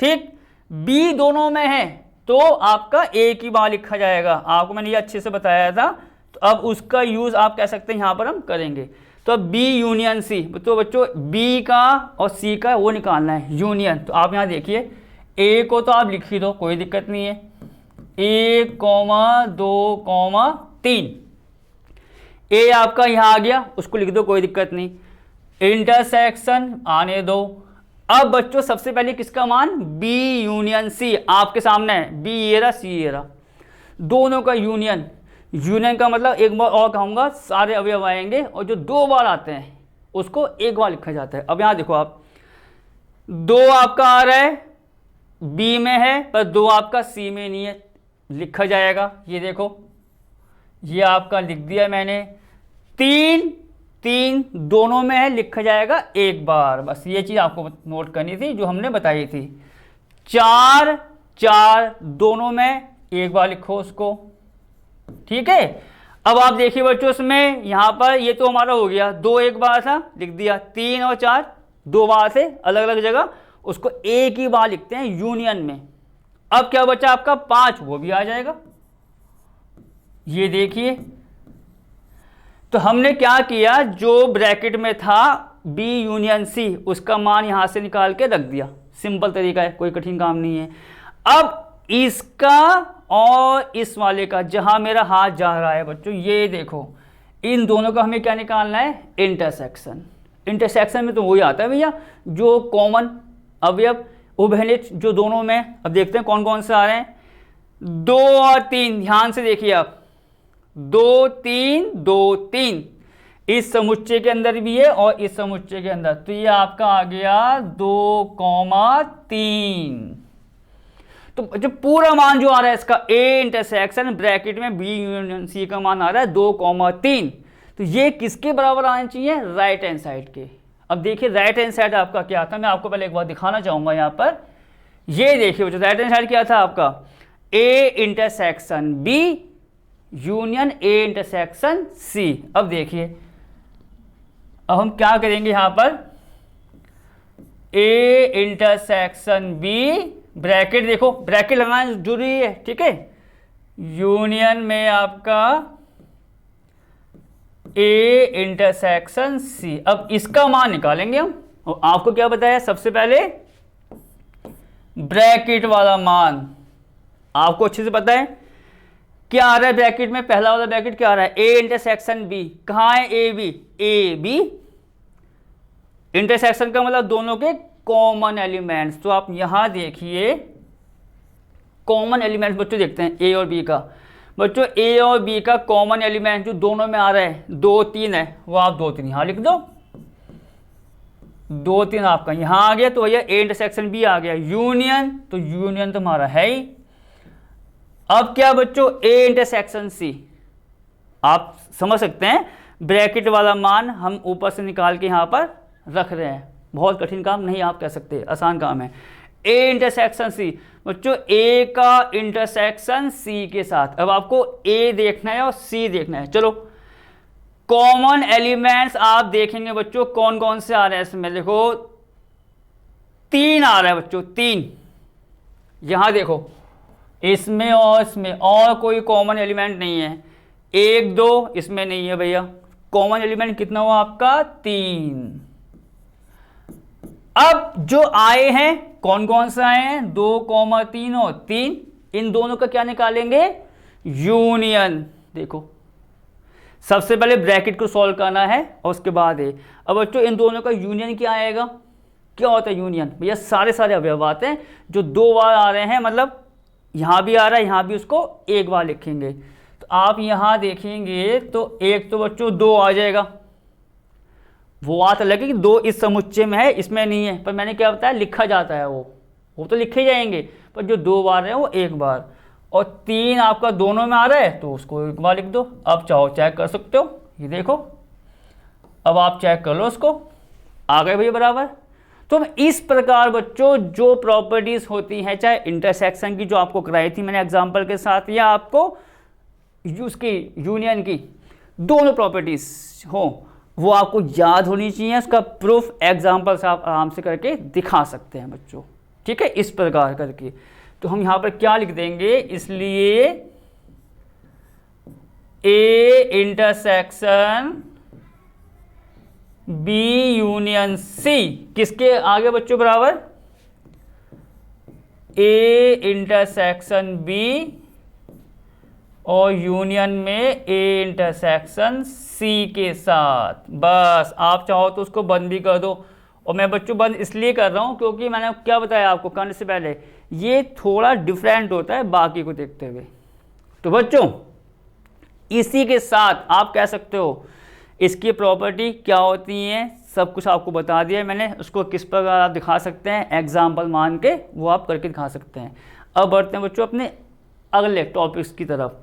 ठीक। बी दोनों में है तो आपका एक ही बार लिखा जाएगा। आपको मैंने ये अच्छे से बताया था, तो अब उसका यूज आप कह सकते हैं यहां पर हम करेंगे। तो अब बी यूनियन सी, तो बच्चों बी का और सी का वो निकालना है यूनियन। तो आप यहाँ देखिए ए को तो आप लिख ही दो, कोई दिक्कत नहीं है, 1, 2, 3। ए आपका यहाँ आ गया, उसको लिख दो, कोई दिक्कत नहीं। इंटरसेक्शन आने दो। अब बच्चों सबसे पहले किसका मान? बी यूनियन सी आपके सामने है, बी ये रहा, सी ये रहा, दोनों का यूनियन। यूनियन का मतलब एक बार और कहूंगा, सारे अवयव आएंगे और जो दो बार आते हैं उसको एक बार लिखा जाता है। अब यहां देखो आप, 2 आपका आ रहा है बी में है, पर 2 आपका सी में नहीं है, लिखा जाएगा। ये देखो, ये आपका लिख दिया मैंने। 3 दोनों में है, लिखा जाएगा एक बार। बस ये चीज आपको नोट करनी थी जो हमने बताई थी। 4 दोनों में, एक बार लिखो उसको, ठीक है। अब आप देखिए बच्चों, इसमें यहां पर ये तो हमारा हो गया, 2 एक बार था, लिख दिया। 3 और 4 2 बार से अलग अलग जगह, उसको एक ही बार लिखते हैं यूनियन में। अब क्या बचा आपका? 5, वो भी आ जाएगा। ये देखिए, तो हमने क्या किया, जो ब्रैकेट में था बी यूनियन सी, उसका मान यहां से निकाल के रख दिया। सिंपल तरीका है, कोई कठिन काम नहीं है। अब इसका और इस वाले का, जहां मेरा हाथ जा रहा है बच्चों, ये देखो, इन दोनों का हमें क्या निकालना है? इंटरसेक्शन। इंटरसेक्शन में तो वही आता है भैया, जो कॉमन अवयव उभयनिष्ठ जो दोनों में। अब देखते हैं कौन कौन से आ रहे हैं। 2 और 3, ध्यान से देखिए आप, 2 3 इस समुच्चय के अंदर भी है और इस समुच्चय के अंदर। तो ये आपका आ गया 2, 3। तो जो पूरा मान जो आ रहा है इसका, ए इंटरसेक्शन ब्रैकेट में बी यूनियन सी का मान आ रहा है 2, 3। तो ये किसके बराबर आने चाहिए? राइट हैंड साइड के। अब देखिए राइट हैंड साइड आपका क्या था, मैं आपको पहले एक बार दिखाना चाहूंगा यहाँ पर। ये देखिए बच्चों, राइट हैंड साइड क्या था आपका? A intersection B union A intersection C. अब देखिए, अब हम क्या करेंगे यहाँ पर, ए इंटरसेक्शन बी, ब्रैकेट देखो, ब्रैकेट लगाना जरूरी है, ठीक है। यूनियन में आपका ए इंटरसेक्शन सी। अब इसका मान निकालेंगे हम, और आपको क्या बताया सबसे पहले? ब्रैकेट वाला मान आपको अच्छे से पता है क्या आ रहा है ब्रैकेट में। पहला वाला ब्रैकेट क्या आ रहा है? A intersection B. कहाँ है A B? A B intersection का मतलब दोनों के कॉमन एलिमेंट्स। तो आप यहां देखिए, कॉमन एलिमेंट्स बच्चों देखते हैं ए और बी का। बच्चों ए और बी का कॉमन एलिमेंट जो दोनों में आ रहा है 2, 3 है, वो आप 2, 3 यहां लिख दो। 2, 3 आपका यहां आ गया, तो भैया ए इंटरसेक्शन बी आ गया। यूनियन, तो यूनियन तो हमारा है ही। अब क्या बच्चों? A intersection C. आप समझ सकते हैं, ब्रैकेट वाला मान हम ऊपर से निकाल के यहां पर रख रहे हैं। बहुत कठिन काम नहीं आप कह सकते, आसान काम है। ए इंटरसेक्शन सी, बच्चों ए का इंटरसेक्शन सी के साथ। अब आपको ए देखना है और सी देखना है। चलो, कॉमन एलिमेंट्स आप देखेंगे बच्चों कौन कौन से आ रहे हैं इसमें। देखो 3 आ रहा है बच्चों, 3 यहां देखो, इसमें और इसमें, और कोई कॉमन एलिमेंट नहीं है। 1, 2 इसमें नहीं है भैया। कॉमन एलिमेंट कितना हुआ आपका? 3। अब जो आए हैं कौन कौन से आए हैं, 2,3 और 3, इन दोनों का क्या निकालेंगे, यूनियन। देखो सबसे पहले ब्रैकेट को सॉल्व करना है और उसके बाद है। अब बच्चों इन दोनों का यूनियन क्या आएगा, क्या होता है यूनियन, भैया सारे सारे अवयव आते हैं जो 2 बार आ रहे हैं, मतलब यहाँ भी आ रहा है, यहाँ भी उसको 1 बार लिखेंगे। तो आप यहाँ देखेंगे तो एक तो बच्चों 2 आ जाएगा, वो बात अलग है कि 2 इस समुच्चय में है, इसमें नहीं है, पर मैंने क्या बताया लिखा जाता है, वो तो लिखे जाएंगे, पर जो 2 बार है वो 1 बार। और 3 आपका दोनों में आ रहा है तो उसको 1 बार लिख दो। अब चाहो चेक कर सकते हो, ये देखो अब आप चेक कर लो उसको, आ गए भैया बराबर। तो इस प्रकार बच्चों जो प्रॉपर्टीज होती हैं, चाहे इंटरसेक्शन की जो आपको कराई थी मैंने एग्जांपल के साथ, या आपको उसकी यूनियन की, दोनों प्रॉपर्टीज हो वो आपको याद होनी चाहिए। उसका प्रूफ एग्जांपल से आप आराम से करके दिखा सकते हैं बच्चों, ठीक है, इस प्रकार करके। तो हम यहाँ पर क्या लिख देंगे, इसलिए A intersection B union C किसके आगे बच्चों बराबर, ए इंटरसेक्शन बी और यूनियन में ए इंटरसेक्शन सी के साथ। बस आप चाहो तो उसको बंद भी कर दो, और मैं बच्चों बंद इसलिए कर रहा हूं क्योंकि मैंने क्या बताया आपको करने से पहले, ये थोड़ा डिफरेंट होता है बाकी को देखते हुए। तो बच्चों इसी के साथ आप कह सकते हो इसकी प्रॉपर्टी क्या होती है, सब कुछ आपको बता दिया मैंने। उसको किस प्रकार आप दिखा सकते हैं एग्जाम्पल मान के, वो आप करके दिखा सकते हैं। अब बढ़ते हैं बच्चों अपने अगले टॉपिक्स की तरफ।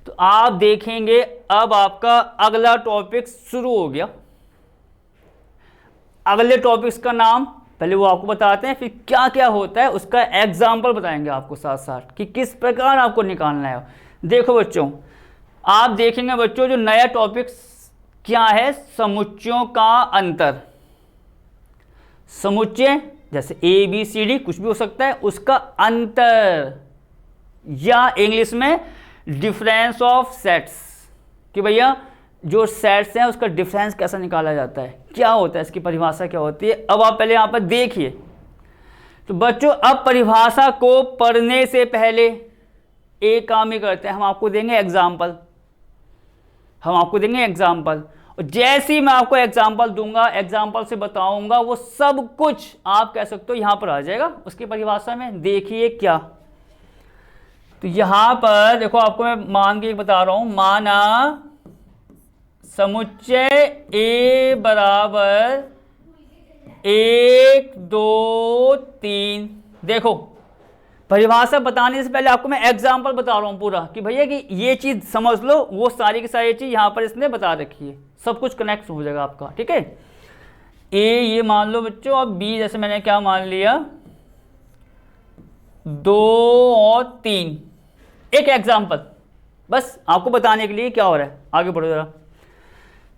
तो आप देखेंगे अब आपका अगला टॉपिक शुरू हो गया। अगले टॉपिक्स का नाम पहले वो आपको बताते हैं, फिर क्या क्या होता है उसका एग्जाम्पल बताएंगे आपको साथ साथ कि किस प्रकार आपको निकालना है। देखो बच्चों आप देखेंगे बच्चों जो नया टॉपिक क्या है, समुच्चयों का अंतर। समुच्चय जैसे ए बी सी डी कुछ भी हो सकता है, उसका अंतर, या इंग्लिश में डिफरेंस ऑफ सेट्स, कि भैया जो सेट्स हैं उसका डिफरेंस कैसा निकाला जाता है, क्या होता है, इसकी परिभाषा क्या होती है। अब आप पहले यहाँ पर देखिए। तो बच्चों अब परिभाषा को पढ़ने से पहले एक काम ही करते हैं, हम आपको देंगे एग्जाम्पल, और जैसे ही मैं आपको एग्जाम्पल दूंगा, एग्जाम्पल से बताऊंगा, वो सब कुछ आप कह सकते हो यहां पर आ जाएगा उसकी परिभाषा में। देखिए क्या, तो यहां पर देखो आपको मैं मान के बता रहा हूं, माना समुच्चय ए बराबर 1 2 3। देखो परिभाषा बताने से पहले आपको मैं एग्जाम्पल बता रहा हूं पूरा, कि भैया कि ये चीज समझ लो, वो सारी की सारी चीज यहां पर इसने बता रखी है, सब कुछ कनेक्ट हो जाएगा आपका, ठीक है। ए ये मान लो बच्चों, और बी जैसे मैंने क्या मान लिया 2 और 3, एक एग्जाम्पल बस आपको बताने के लिए क्या हो रहा है। आगे बढ़ो जरा।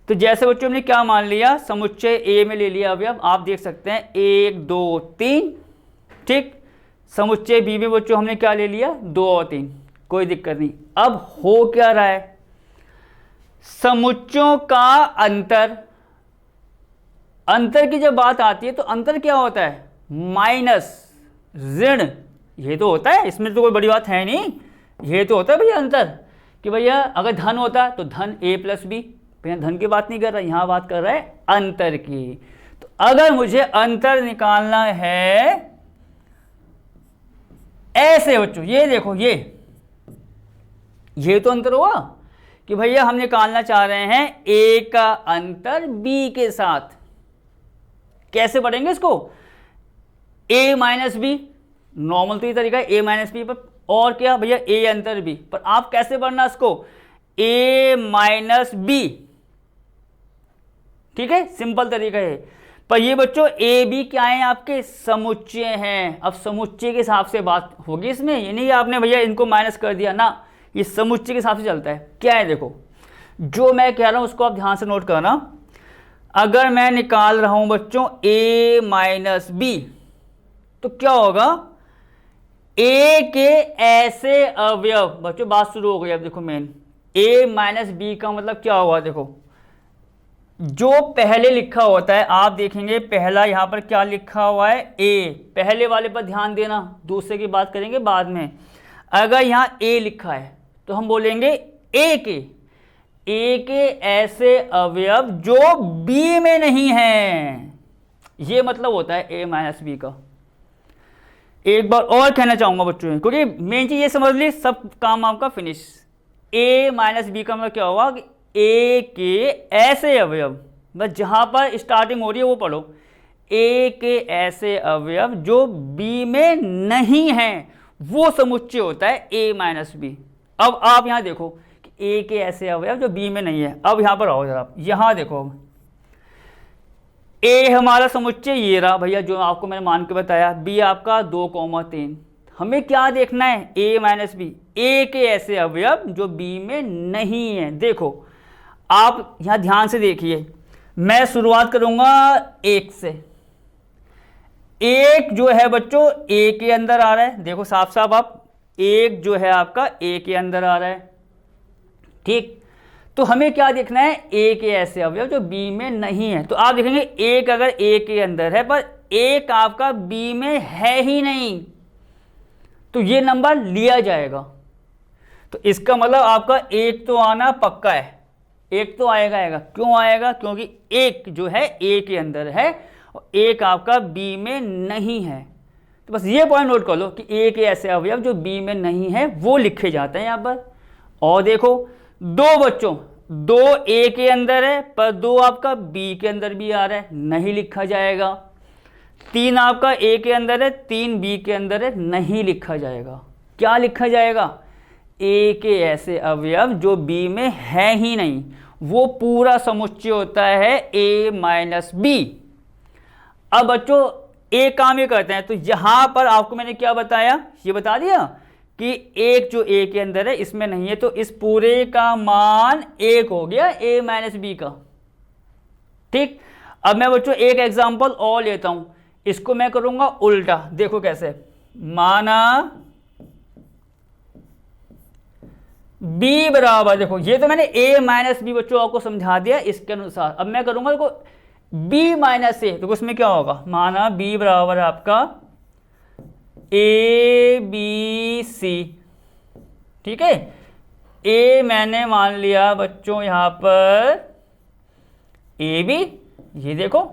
तो जैसे बच्चों हमने क्या मान लिया, समुच्चय ए में ले लिया, अभी अब आप देख सकते हैं 1 2 3, ठीक। समुच्चय बी में बच्चों हमने क्या ले लिया 2 और 3, कोई दिक्कत नहीं। अब हो क्या रहा है, समुच्चयों का अंतर, अंतर की जब बात आती है तो अंतर क्या होता है, माइनस, ऋण, ये तो होता है, इसमें तो कोई बड़ी बात है नहीं, ये तो होता है भैया अंतर, कि भैया अगर धन होता तो धन a प्लस बी, भैया धन की बात नहीं कर रहा, यहां बात कर रहा है अंतर की। तो अगर मुझे अंतर निकालना है ऐसे बच्चों, ये देखो ये तो अंतर हुआ कि भैया हम निकालना चाह रहे हैं a का अंतर b के साथ। कैसे पढ़ेंगे इसको, a माइनस बी, नॉर्मल तो ये तरीका है a माइनस बी पर, और क्या भैया a अंतर b पर। आप कैसे पढ़ना इसको, a माइनस बी, ठीक है, सिंपल तरीका है। पर ये बच्चों ए बी क्या है, आपके समुच्चय हैं। अब समुच्चय के हिसाब से बात होगी इसमें, ये नहीं आपने भैया इनको माइनस कर दिया ना, ये समुच्चय के हिसाब से चलता है। क्या है देखो, जो मैं कह रहा हूं उसको आप ध्यान से नोट करना। अगर मैं निकाल रहा हूं बच्चों a माइनस बी, तो क्या होगा, a के ऐसे अवयव, बच्चों बात शुरू हो गई। अब देखो मेन a माइनस बी का मतलब क्या होगा, देखो जो पहले लिखा होता है, आप देखेंगे पहला यहाँ पर क्या लिखा हुआ है, ए, पहले वाले पर ध्यान देना, दूसरे की बात करेंगे बाद में। अगर यहाँ ए लिखा है तो हम बोलेंगे ए के ऐसे अवयव जो बी में नहीं है, ये मतलब होता है ए माइनस बी का। एक बार और कहना चाहूंगा बच्चों, क्योंकि मेन चीज ये समझ ली, सब काम आपका फिनिश। ए माइनस बी का मतलब क्या हुआ कि ए के ऐसे अवयव, बस जहां पर स्टार्टिंग हो रही है वो पढ़ो, ए के ऐसे अवयव जो बी में नहीं है, वो समुच्चय होता है ए माइनस बी। अब आप यहां देखो कि ए के ऐसे अवयव जो बी में नहीं है। अब यहां पर आओ जरा, यहां देखो, ए हमारा समुच्चय ये रहा भैया, जो आपको मैंने मान के बताया। बी आपका 2,3। हमें क्या देखना है, ए माइनस बी, ए के ऐसे अवयव जो बी में नहीं है। देखो आप यहां ध्यान से देखिए, मैं शुरुआत करूंगा एक से। एक जो है बच्चों ए के अंदर आ रहा है, देखो साफ साफ आप, एक जो है आपका ए के अंदर आ रहा है, ठीक। तो हमें क्या देखना है, ए के ऐसे अवयव जो बी में नहीं है। तो आप देखेंगे एक अगर ए के अंदर है पर एक आपका बी में है ही नहीं, तो ये नंबर लिया जाएगा। तो इसका मतलब आपका एक तो आना पक्का है, एक तो आएगा। क्यों आएगा, क्योंकि एक जो है ए के अंदर है और एक आपका बी में नहीं है। तो बस ये पॉइंट नोट कर लो कि ए के ऐसे अवयव जो बी में नहीं है वो लिखे जाते हैं यहाँ पर। और देखो दो बच्चों, दो ए के अंदर है पर दो आपका बी के अंदर भी आ रहा है, नहीं लिखा जाएगा। 3 आपका ए के अंदर है, 3 बी के अंदर है, नहीं लिखा जाएगा। क्या लिखा जाएगा, ए के ऐसे अवयव जो बी में है ही नहीं, वो पूरा समुच्चय होता है ए माइनस बी। अब बच्चों एक काम ये करते हैं, तो यहां पर आपको मैंने क्या बताया, ये बता दिया कि एक जो ए के अंदर है इसमें नहीं है, तो इस पूरे का मान 1 हो गया ए माइनस बी का, ठीक। अब मैं बच्चों एक एग्जांपल और लेता हूं, इसको मैं करूंगा उल्टा। देखो कैसे, माना b बराबर, देखो ये तो मैंने a माइनस बी बच्चों आपको समझा दिया इसके अनुसार। अब मैं करूंगा देखो b माइनस ए, तो उसमें क्या होगा, माना b बराबर आपका ए बी सी, ठीक है। a मैंने मान लिया बच्चों यहां पर ए बी, ये देखो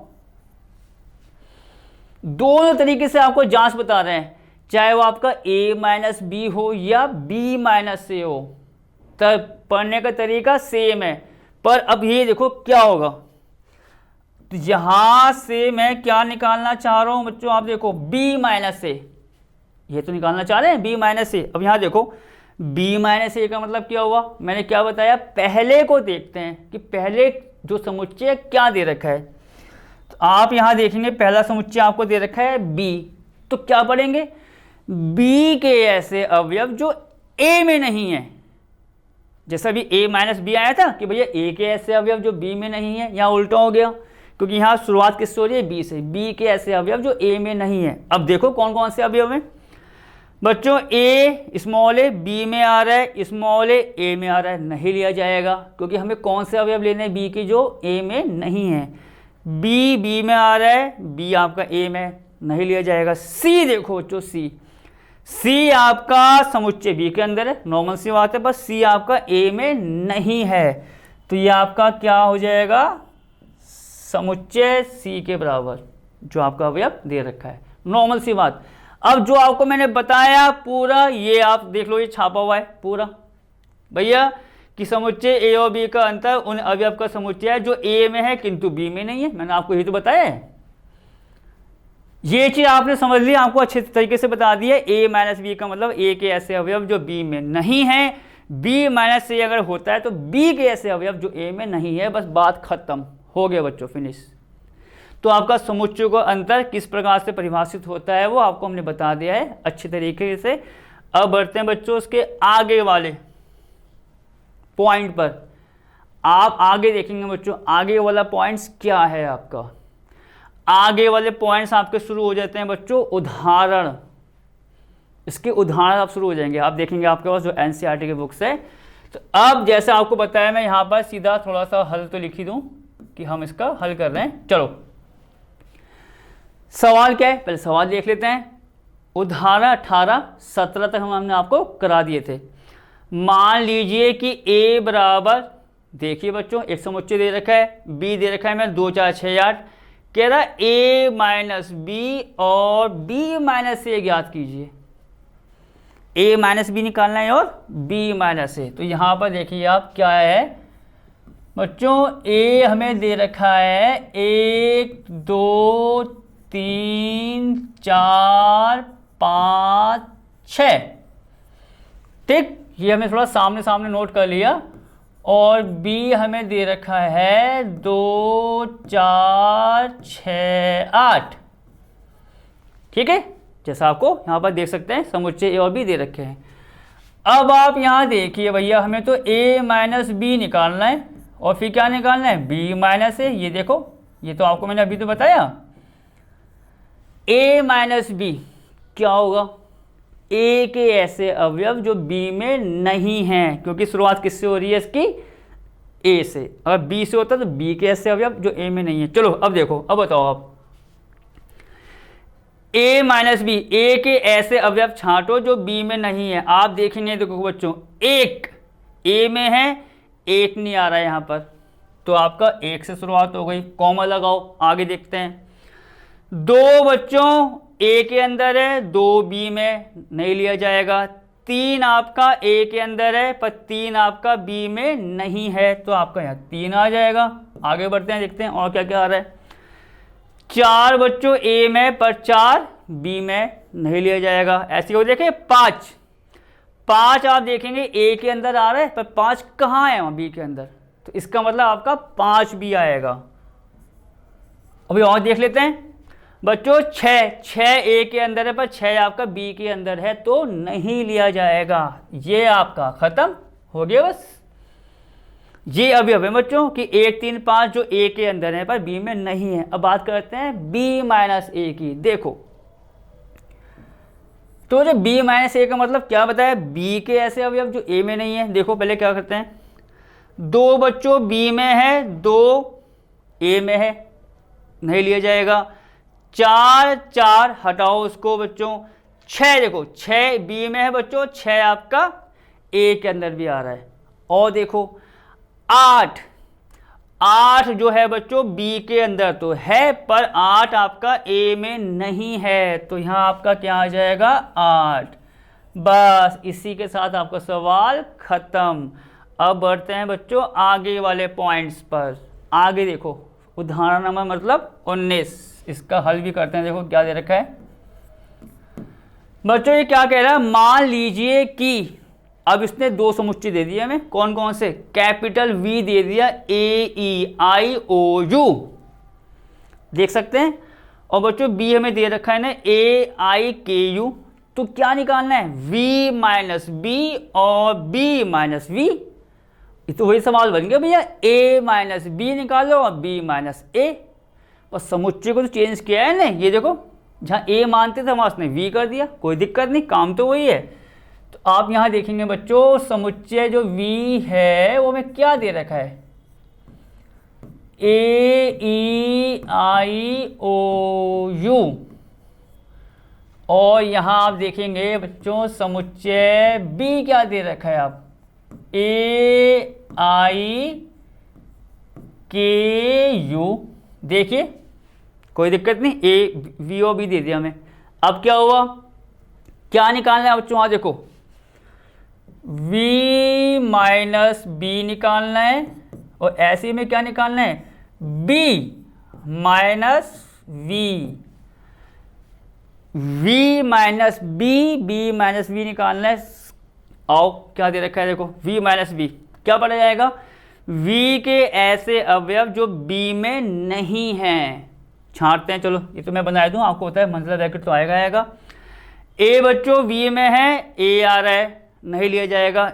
दोनों तरीके से आपको जांच बता रहे हैं, चाहे वो आपका a माइनस बी हो या b माइनस ए हो, तब पढ़ने का तरीका सेम है। पर अब ये देखो क्या होगा, तो यहां से मैं क्या निकालना चाह रहा हूं बच्चों, आप देखो b माइनस ए, ये तो निकालना चाह रहे हैं b माइनस ए। अब यहां देखो b माइनस ए का मतलब क्या हुआ, मैंने क्या बताया, पहले को देखते हैं कि पहले जो समुच्चय क्या दे रखा है। तो आप यहां देखेंगे पहला समुच्चय आपको दे रखा है b, तो क्या पढ़ेंगे, b के ऐसे अवयव जो a में नहीं है। जैसा भी a माइनस बी आया था कि भैया a के ऐसे अवयव जो b में नहीं है, यहाँ उल्टा हो गया, क्योंकि यहाँ शुरुआत किससे हो रही है, b से। b के ऐसे अवयव जो a में नहीं है। अब देखो कौन कौन से अवयव हैं बच्चों, a स्मॉल a b में आ रहा है, स्मॉल a में आ रहा है, नहीं लिया जाएगा, क्योंकि हमें कौन से अवयव लेने हैं, b के जो a में नहीं है। b में आ रहा है, b आपका a में, नहीं लिया जाएगा। c देखो बच्चों, c आपका समुच्चय b के अंदर है, नॉर्मल सी बात है, बस c आपका a में नहीं है, तो ये आपका क्या हो जाएगा, समुच्चय c के बराबर जो आपका अवयव दे रखा है, नॉर्मल सी बात। अब जो आपको मैंने बताया पूरा, ये आप देख लो, ये छापा हुआ है पूरा भैया कि समुच्चय a और b का अंतर उन अवयव का समुच्चय है जो a में है किंतु b में नहीं है। मैंने आपको ये तो बताया है, ये चीज आपने समझ ली, आपको अच्छे तरीके से बता दिया। a माइनस बी का मतलब a के ऐसे अवयव जो b में नहीं है, b माइनस a अगर होता है तो b के ऐसे अवयव जो a में नहीं है, बस बात खत्म हो गया बच्चों, फिनिश। तो आपका समुच्चय का अंतर किस प्रकार से परिभाषित होता है वो आपको हमने बता दिया है अच्छे तरीके से। अब बढ़ते हैं बच्चों उसके आगे वाले पॉइंट पर। आप आगे देखेंगे बच्चों, आगे वाला पॉइंट्स क्या है आपका, आगे वाले पॉइंट्स आपके शुरू हो जाते हैं बच्चों उदाहरण। इसके उदाहरण आप शुरू हो जाएंगे, आप देखेंगे आपके पास जो एनसीईआरटी की बुक्स है। तो अब जैसे आपको बताया, मैं यहाँ पर सीधा थोड़ा सा हल तो लिख ही दूँ कि हम इसका हल कर रहे हैं। चलो सवाल क्या है, पहले सवाल देख लेते हैं। उदाहरण 18, 17 तक हमने आपको करा दिए थे। मान लीजिए कि a बराबर, देखिए बच्चों एक समुच्चय दे रखा है, b दे रखा है मैं 2 4 6 8, कह रहा a माइनस बी और b माइनस ए ज्ञात कीजिए। a माइनस बी निकालना है और b माइनस ए। तो यहाँ पर देखिए आप क्या है बच्चों, a हमें दे रखा है 1 2 3 4 5 6, ठीक, ये हमें थोड़ा सामने सामने नोट कर लिया। और b हमें दे रखा है 2 4 6 8, ठीक है, जैसा आपको यहाँ पर देख सकते हैं समुच्चय a और b दे रखे हैं। अब आप यहाँ देखिए भैया, हमें तो a माइनस बी निकालना है और फिर क्या निकालना है, b माइनस ए। ये देखो, ये तो आपको मैंने अभी तो बताया। a माइनस बी क्या होगा, a के ऐसे अवयव जो b में नहीं हैं, क्योंकि शुरुआत किससे हो रही है इसकी, a से। अगर b से होता तो b के ऐसे अवयव जो a में नहीं है। चलो अब देखो, अब बताओ आप, a माइनस बी, a के ऐसे अवयव छांटो जो b में नहीं है। आप देखेंगे, देखो बच्चों, एक a में है, एक नहीं आ रहा है यहाँ पर, तो आपका एक से शुरुआत हो गई, कॉमा लगाओ, आगे देखते हैं। दो बच्चों a के अंदर है, दो b में नहीं लिया जाएगा। 3 आपका a के अंदर है पर 3 आपका b में नहीं है, तो आपका यहाँ 3 आ जाएगा। आगे बढ़ते हैं, देखते हैं और क्या क्या आ रहा है। 4 बच्चों a में पर 4 b में नहीं लिया जाएगा। ऐसे हो देखें 5 आप देखेंगे a के अंदर आ रहा है पर 5 कहाँ है वहाँ b के अंदर, तो इसका मतलब आपका 5 भी आएगा। अभी और देख लेते हैं बच्चों, 6 a के अंदर है पर 6 आपका b के अंदर है, तो नहीं लिया जाएगा। ये आपका खत्म हो गया बस। ये अभी है बच्चों कि 1 3 5 जो a के अंदर है पर b में नहीं है। अब बात करते हैं b माइनस ए की। देखो तो जो b माइनस ए का मतलब क्या बताया, b के ऐसे अवयव जो a में नहीं है। देखो पहले क्या करते हैं, 2 बच्चों b में है, 2 a में है, नहीं लिया जाएगा। 4 हटाओ उसको बच्चों। 6 देखो, 6 b में है बच्चों, 6 आपका a के अंदर भी आ रहा है। और देखो 8 जो है बच्चों b के अंदर तो है पर 8 आपका a में नहीं है, तो यहाँ आपका क्या आ जाएगा, 8। बस इसी के साथ आपका सवाल खत्म। अब बढ़ते हैं बच्चों आगे वाले पॉइंट्स पर। आगे देखो उदाहरण नंबर मतलब 19, इसका हल भी करते हैं। देखो क्या दे रखा है बच्चों, ये क्या कह रहा है, मान लीजिए कि अब इसने 2 समुच्चय दे दिए हमें, कौन कौन से, कैपिटल V दे दिया, AEIOU देख सकते हैं, और बच्चों B हमें दे रखा है ना AIKU। तो क्या निकालना है, V माइनस बी और B माइनस वी। तो वही सवाल बन गया भैया, A माइनस बी निकालो और B माइनस ए। और समुच्चय को तो चेंज किया है ना, ये देखो जहाँ A मानते थे वहाँ उसने V कर दिया, कोई दिक्कत नहीं, काम तो वही है। तो आप यहाँ देखेंगे बच्चों समुच्चय जो V है वो हमें क्या दे रखा है, AEIOU। और यहाँ आप देखेंगे बच्चों समुच्चय B क्या दे रखा है, आप AIKU। देखिए कोई दिक्कत नहीं, V और B दे दिया हमें। अब क्या हुआ, क्या निकालना है बच्चों, वहाँ देखो V माइनस बी निकालना है, और ऐसे में क्या निकालना है, B minus V, V minus B, B minus V निकालना है। आओ क्या दे रखा है, देखो V माइनस बी क्या पड़ा जाएगा, V के ऐसे अवयव जो B में नहीं हैं। छांटते हैं, चलो ये तो मैं बना दूं, आपको पता है मंजिला ब्रैकेट तो आएगा। A बच्चों V में है, A आ रहा है, नहीं लिया जाएगा।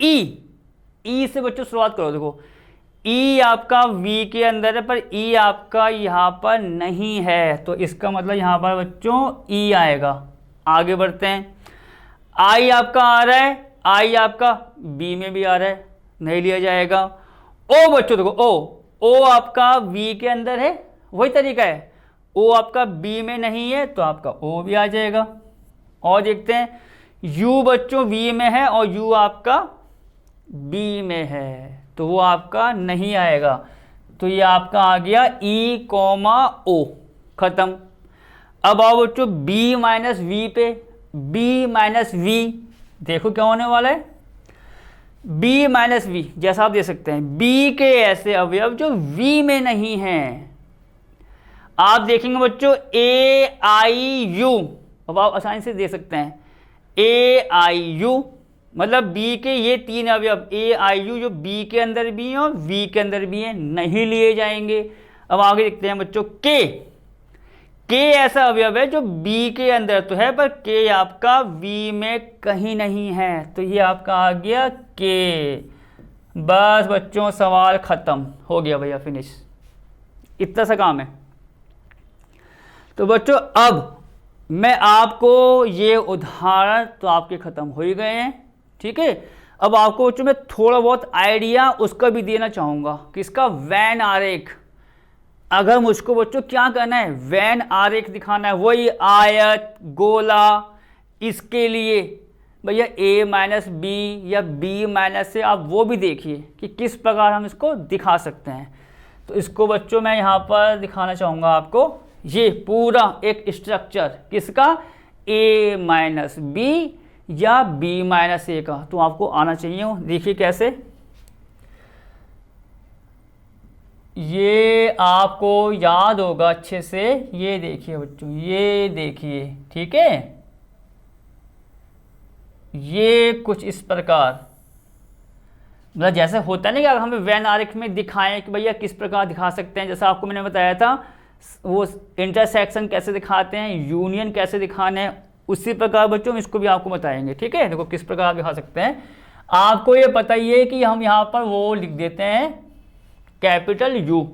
E से बच्चों शुरुआत करो, देखो E आपका V के अंदर है पर E आपका यहाँ पर नहीं है, तो इसका मतलब यहाँ पर बच्चों E आएगा। आगे बढ़ते हैं, I आपका आ रहा है, I आपका B में भी आ रहा है, नहीं लिया जाएगा। O बच्चों देखो ओ आपका V के अंदर है, वही तरीका है। O आपका B में नहीं है तो आपका O भी आ जाएगा। और देखते हैं U बच्चों V में है और U आपका B में है तो वो आपका नहीं आएगा। तो ये आपका आ गया E, O, खत्म। अब आओ बच्चों B माइनस V पे, B माइनस V, देखो क्या होने वाला है। B माइनस V जैसा आप देख सकते हैं, B के ऐसे अवयव जो V में नहीं हैं। आप देखेंगे बच्चों A, I, U, अब आप आसानी से दे सकते हैं A, I, U मतलब B के ये 3 अवयव A, I, U जो B के अंदर भी हैं और V के अंदर भी हैं, नहीं लिए जाएंगे। अब आगे देखते हैं बच्चों K ऐसा अवयव है जो B के अंदर तो है पर K आपका V में कहीं नहीं है, तो ये आपका आ गया K। बस बच्चों सवाल खत्म हो गया भैया, फिनिश, इतना सा काम है। तो बच्चों अब मैं आपको ये उदाहरण तो आपके ख़त्म हो ही गए हैं, ठीक है। अब आपको बच्चों मैं थोड़ा बहुत आइडिया उसका भी देना चाहूँगा, किसका, वेन आरेख। अगर मुझको बच्चों क्या करना है, वेन आरेख दिखाना है, वही आयत, गोला, इसके लिए भैया A माइनस बी या B माइनस से आप वो भी देखिए कि किस प्रकार हम इसको दिखा सकते हैं। तो इसको बच्चों मैं यहाँ पर दिखाना चाहूँगा आपको, ये पूरा एक स्ट्रक्चर किसका, A माइनस बी या B माइनस ए का, तो आपको आना चाहिए। देखिए कैसे, ये आपको याद होगा अच्छे से, ये देखिए बच्चों, ये देखिए, ठीक है, ये कुछ इस प्रकार, मतलब जैसे होता नहीं कि अगर हमें वेन आरेख में दिखाएं कि भैया किस प्रकार दिखा सकते हैं, जैसा आपको मैंने बताया था वो इंटरसेक्शन कैसे दिखाते हैं, यूनियन कैसे दिखाने हैं, उसी प्रकार बच्चों हम इसको भी आपको बताएंगे, ठीक है। देखो किस प्रकार दिखा सकते हैं। आपको ये पता ही है कि हम यहाँ पर वो लिख देते हैं कैपिटल U,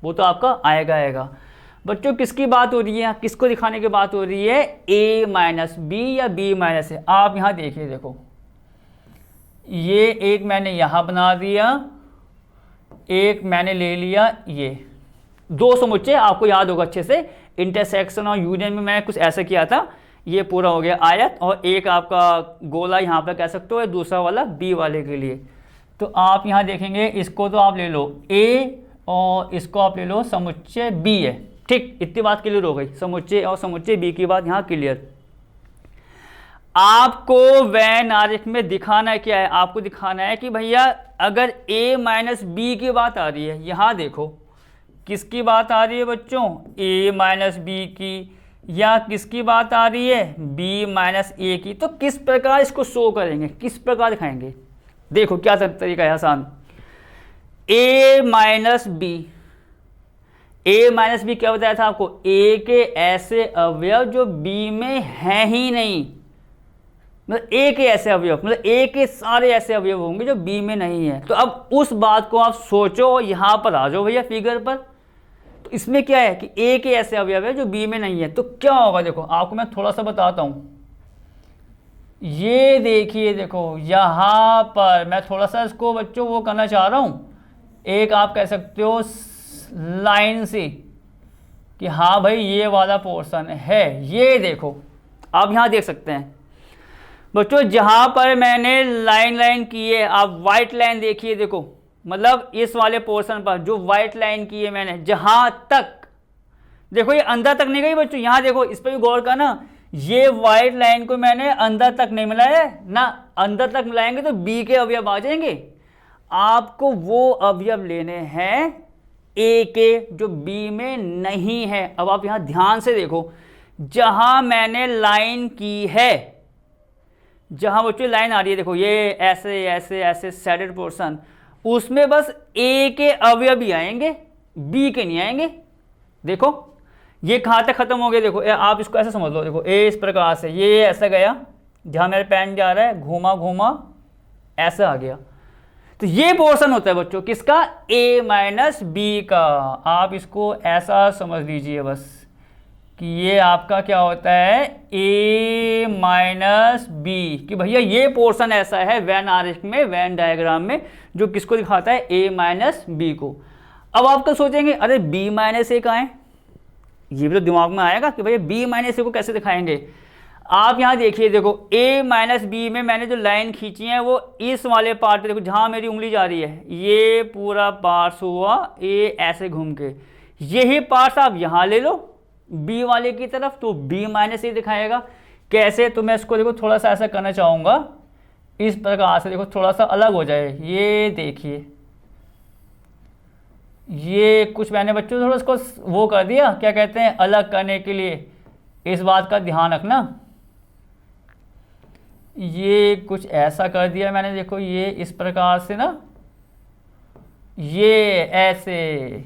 वो तो आपका आएगा। बच्चों किसकी बात हो रही है, किसको दिखाने की बात हो रही है, A माइनस बी या B माइनस ए। आप यहाँ देखिए, देखो ये एक मैंने यहाँ बना दिया, एक मैंने ले लिया, ये दो समुच्चय आपको याद होगा अच्छे से, इंटरसेक्शन और यूनियन में मैंने कुछ ऐसा किया था। ये पूरा हो गया आयत, और एक आपका गोला यहाँ पर कह सकते हो, दूसरा वाला B वाले के लिए। तो आप यहाँ देखेंगे, इसको तो आप ले लो A और इसको आप ले लो समुच्चय B है, ठीक, इतनी बात क्लियर हो गई। समुच्चय और समुच्चय B की बात यहाँ क्लियर। आपको वेन आरेख में दिखाना क्या है, आपको दिखाना है कि भैया अगर A माइनस बी की बात आ रही है, यहाँ देखो किसकी बात आ रही है बच्चों, A माइनस बी की, या किसकी बात आ रही है, B माइनस ए की। तो किस प्रकार इसको शो करेंगे, किस प्रकार दिखाएंगे, देखो क्या तरीका है आसान। A minus B, A minus B क्या बताया था आपको, A के ऐसे अवयव जो B में हैं ही नहीं, मतलब A के ऐसे अवयव, मतलब A के सारे ऐसे अवयव होंगे जो B में नहीं है। तो अब उस बात को आप सोचो, यहाँ पर आ जाओ भैया फिगर पर। तो इसमें क्या है कि A के ऐसे अवयव है जो B में नहीं है, तो क्या होगा, देखो आपको मैं थोड़ा सा बताता हूँ। ये देखिए, देखो यहाँ पर मैं थोड़ा सा इसको बच्चों वो करना चाह रहा हूँ, एक आप कह सकते हो लाइन सी, कि हाँ भाई ये वाला पोर्शन है। ये देखो आप यहाँ देख सकते हैं बच्चों, जहाँ पर मैंने लाइन की है, आप वाइट लाइन देखिए, देखो मतलब इस वाले पोर्शन पर जो वाइट लाइन की है मैंने, जहाँ तक देखो ये अंदर तक नहीं गई बच्चों, यहाँ देखो इस पर भी गौर करना, ये वाइट लाइन को मैंने अंदर तक नहीं मिलाया ना, अंदर तक मिलाएंगे तो B के अवयव आ जाएंगे। आपको वो अवयव लेने हैं A के जो B में नहीं है। अब आप यहाँ ध्यान से देखो, जहां मैंने लाइन की है, जहां बच्चों लाइन आ रही है, देखो ये ऐसे ऐसे ऐसे सैडेड पोर्शन, उसमें बस A के अवयव ही आएंगे, B के नहीं आएंगे। देखो ये कहाँ तक खत्म हो गया, देखो आप इसको ऐसे समझ लो, देखो A इस प्रकार से ये ऐसा गया, जहां मेरा पेन जा रहा है घूमा घूमा ऐसा आ गया। तो ये पोर्शन होता है बच्चों किसका, A माइनस बी का। आप इसको ऐसा समझ लीजिए बस कि ये आपका क्या होता है, A माइनस बी, कि भैया ये पोर्शन ऐसा है वेन आरेख में, वेन डायग्राम में, जो किसको दिखाता है, A माइनस बी को। अब आप क्या सोचेंगे, अरे b माइनस ए कहाँ है, ये भी तो दिमाग में आएगा कि भैया b माइनस ए को कैसे दिखाएंगे। आप यहाँ देखिए, देखो a माइनस बी में मैंने जो लाइन खींची है वो इस वाले पार्ट पे, देखो जहाँ मेरी उंगली जा रही है ये पूरा पार्ट्स हुआ a ऐसे घूम के, यही पार्ट्स आप यहाँ ले लो b वाले की तरफ, तो b माइनस ए दिखाएगा। कैसे, तो मैं इसको देखो थोड़ा सा ऐसा करना चाहूँगा, इस प्रकार से देखो थोड़ा सा अलग हो जाए। ये देखिए, ये कुछ मैंने बच्चों थोड़ा इसको वो कर दिया, क्या कहते हैं, अलग करने के लिए, इस बात का ध्यान रखना। ये कुछ ऐसा कर दिया मैंने, देखो ये इस प्रकार से ना, ये ऐसे,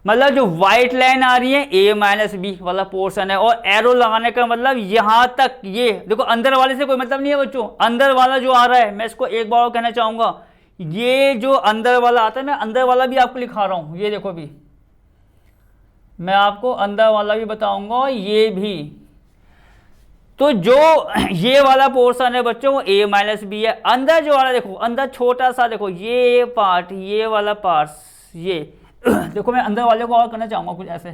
मतलब जो वाइट लाइन आ रही है a माइनस बी वाला पोर्शन है, और एरो लगाने का मतलब यहाँ तक, ये देखो अंदर वाले से कोई मतलब नहीं है बच्चों, अंदर वाला जो आ रहा है, मैं इसको एक बार और कहना चाहूँगा, ये जो अंदर वाला आता है, मैं अंदर वाला भी आपको लिखा रहा हूँ, ये देखो भी मैं आपको अंदर वाला भी बताऊँगा, ये भी। तो जो ये वाला पोर्शन है बच्चों वो a माइनस बी है, अंदर जो वाला देखो, अंदर छोटा सा देखो ये पार्ट, ये वाला पार्ट, ये देखो मैं अंदर वाले को और करना चाहूँगा कुछ ऐसे,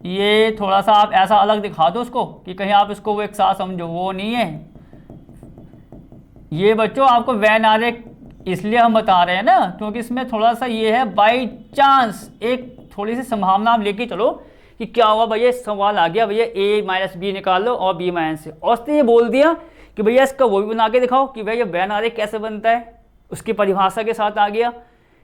ये थोड़ा सा आप ऐसा अलग दिखा दो उसको कि कहीं आप इसको वो एक साथ समझो, वो नहीं है ये बच्चों। आपको वैन आरेख इसलिए हम बता रहे हैं ना, क्योंकि इसमें थोड़ा सा ये है बाई चांस, एक थोड़ी सी संभावना आप लेके चलो कि क्या हुआ भैया, सवाल आ गया भैया a माइनस बी निकाल लो और b माइनस से, और उसने ये बोल दिया कि भैया इसका वो भी बना के दिखाओ कि भैया वैन आरेख कैसे बनता है, उसकी परिभाषा के साथ आ गया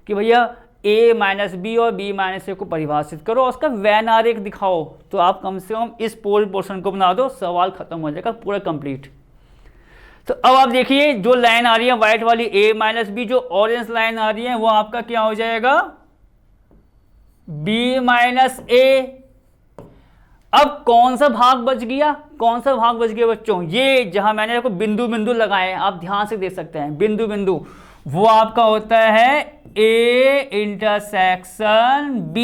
कि भैया a माइनस बी और b माइनस ए को परिभाषित करो और उसका वैन आरेख दिखाओ। तो आप कम से कम इस पूरे पोर्शन को बना दो, सवाल खत्म हो जाएगा पूरा कंप्लीट। तो अब आप देखिए जो लाइन आ रही है व्हाइट वाली a माइनस बी, जो ऑरेंज लाइन आ रही है वो आपका क्या हो जाएगा, b माइनस ए। अब कौन सा भाग बच गया, कौन सा भाग बच गया बच्चों, ये जहां मैंने देखो बिंदु बिंदु लगाए हैं, आप ध्यान से देख सकते हैं बिंदु बिंदु, वो आपका होता है a इंटरसेक्शन b,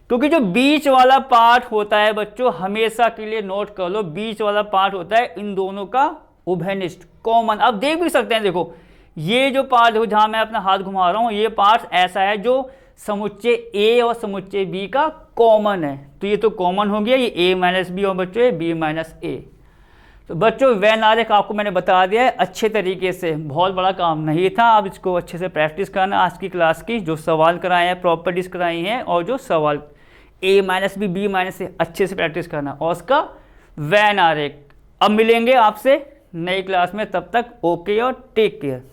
क्योंकि जो बीच वाला पार्ट होता है बच्चों, हमेशा के लिए नोट कर लो, बीच वाला पार्ट होता है इन दोनों का उभयनिष्ठ कॉमन। आप देख भी सकते हैं, देखो ये जो पार्ट देखो जहां मैं अपना हाथ घुमा रहा हूं, ये पार्ट ऐसा है जो समुच्चय a और समुच्चय b का कॉमन है, तो ये तो कॉमन हो गया, ये a माइनस बी और बच्चों b माइनस ए। तो बच्चों वैन आरेख आपको मैंने बता दिया है अच्छे तरीके से, बहुत बड़ा काम नहीं था, अब इसको अच्छे से प्रैक्टिस करना। आज की क्लास की जो सवाल कराए हैं, प्रॉपर्टीज कराई हैं, और जो सवाल a minus B b minus A अच्छे से प्रैक्टिस करना, और उसका वैन आरेख। अब मिलेंगे आपसे नई क्लास में, तब तक ओके और टेक केयर।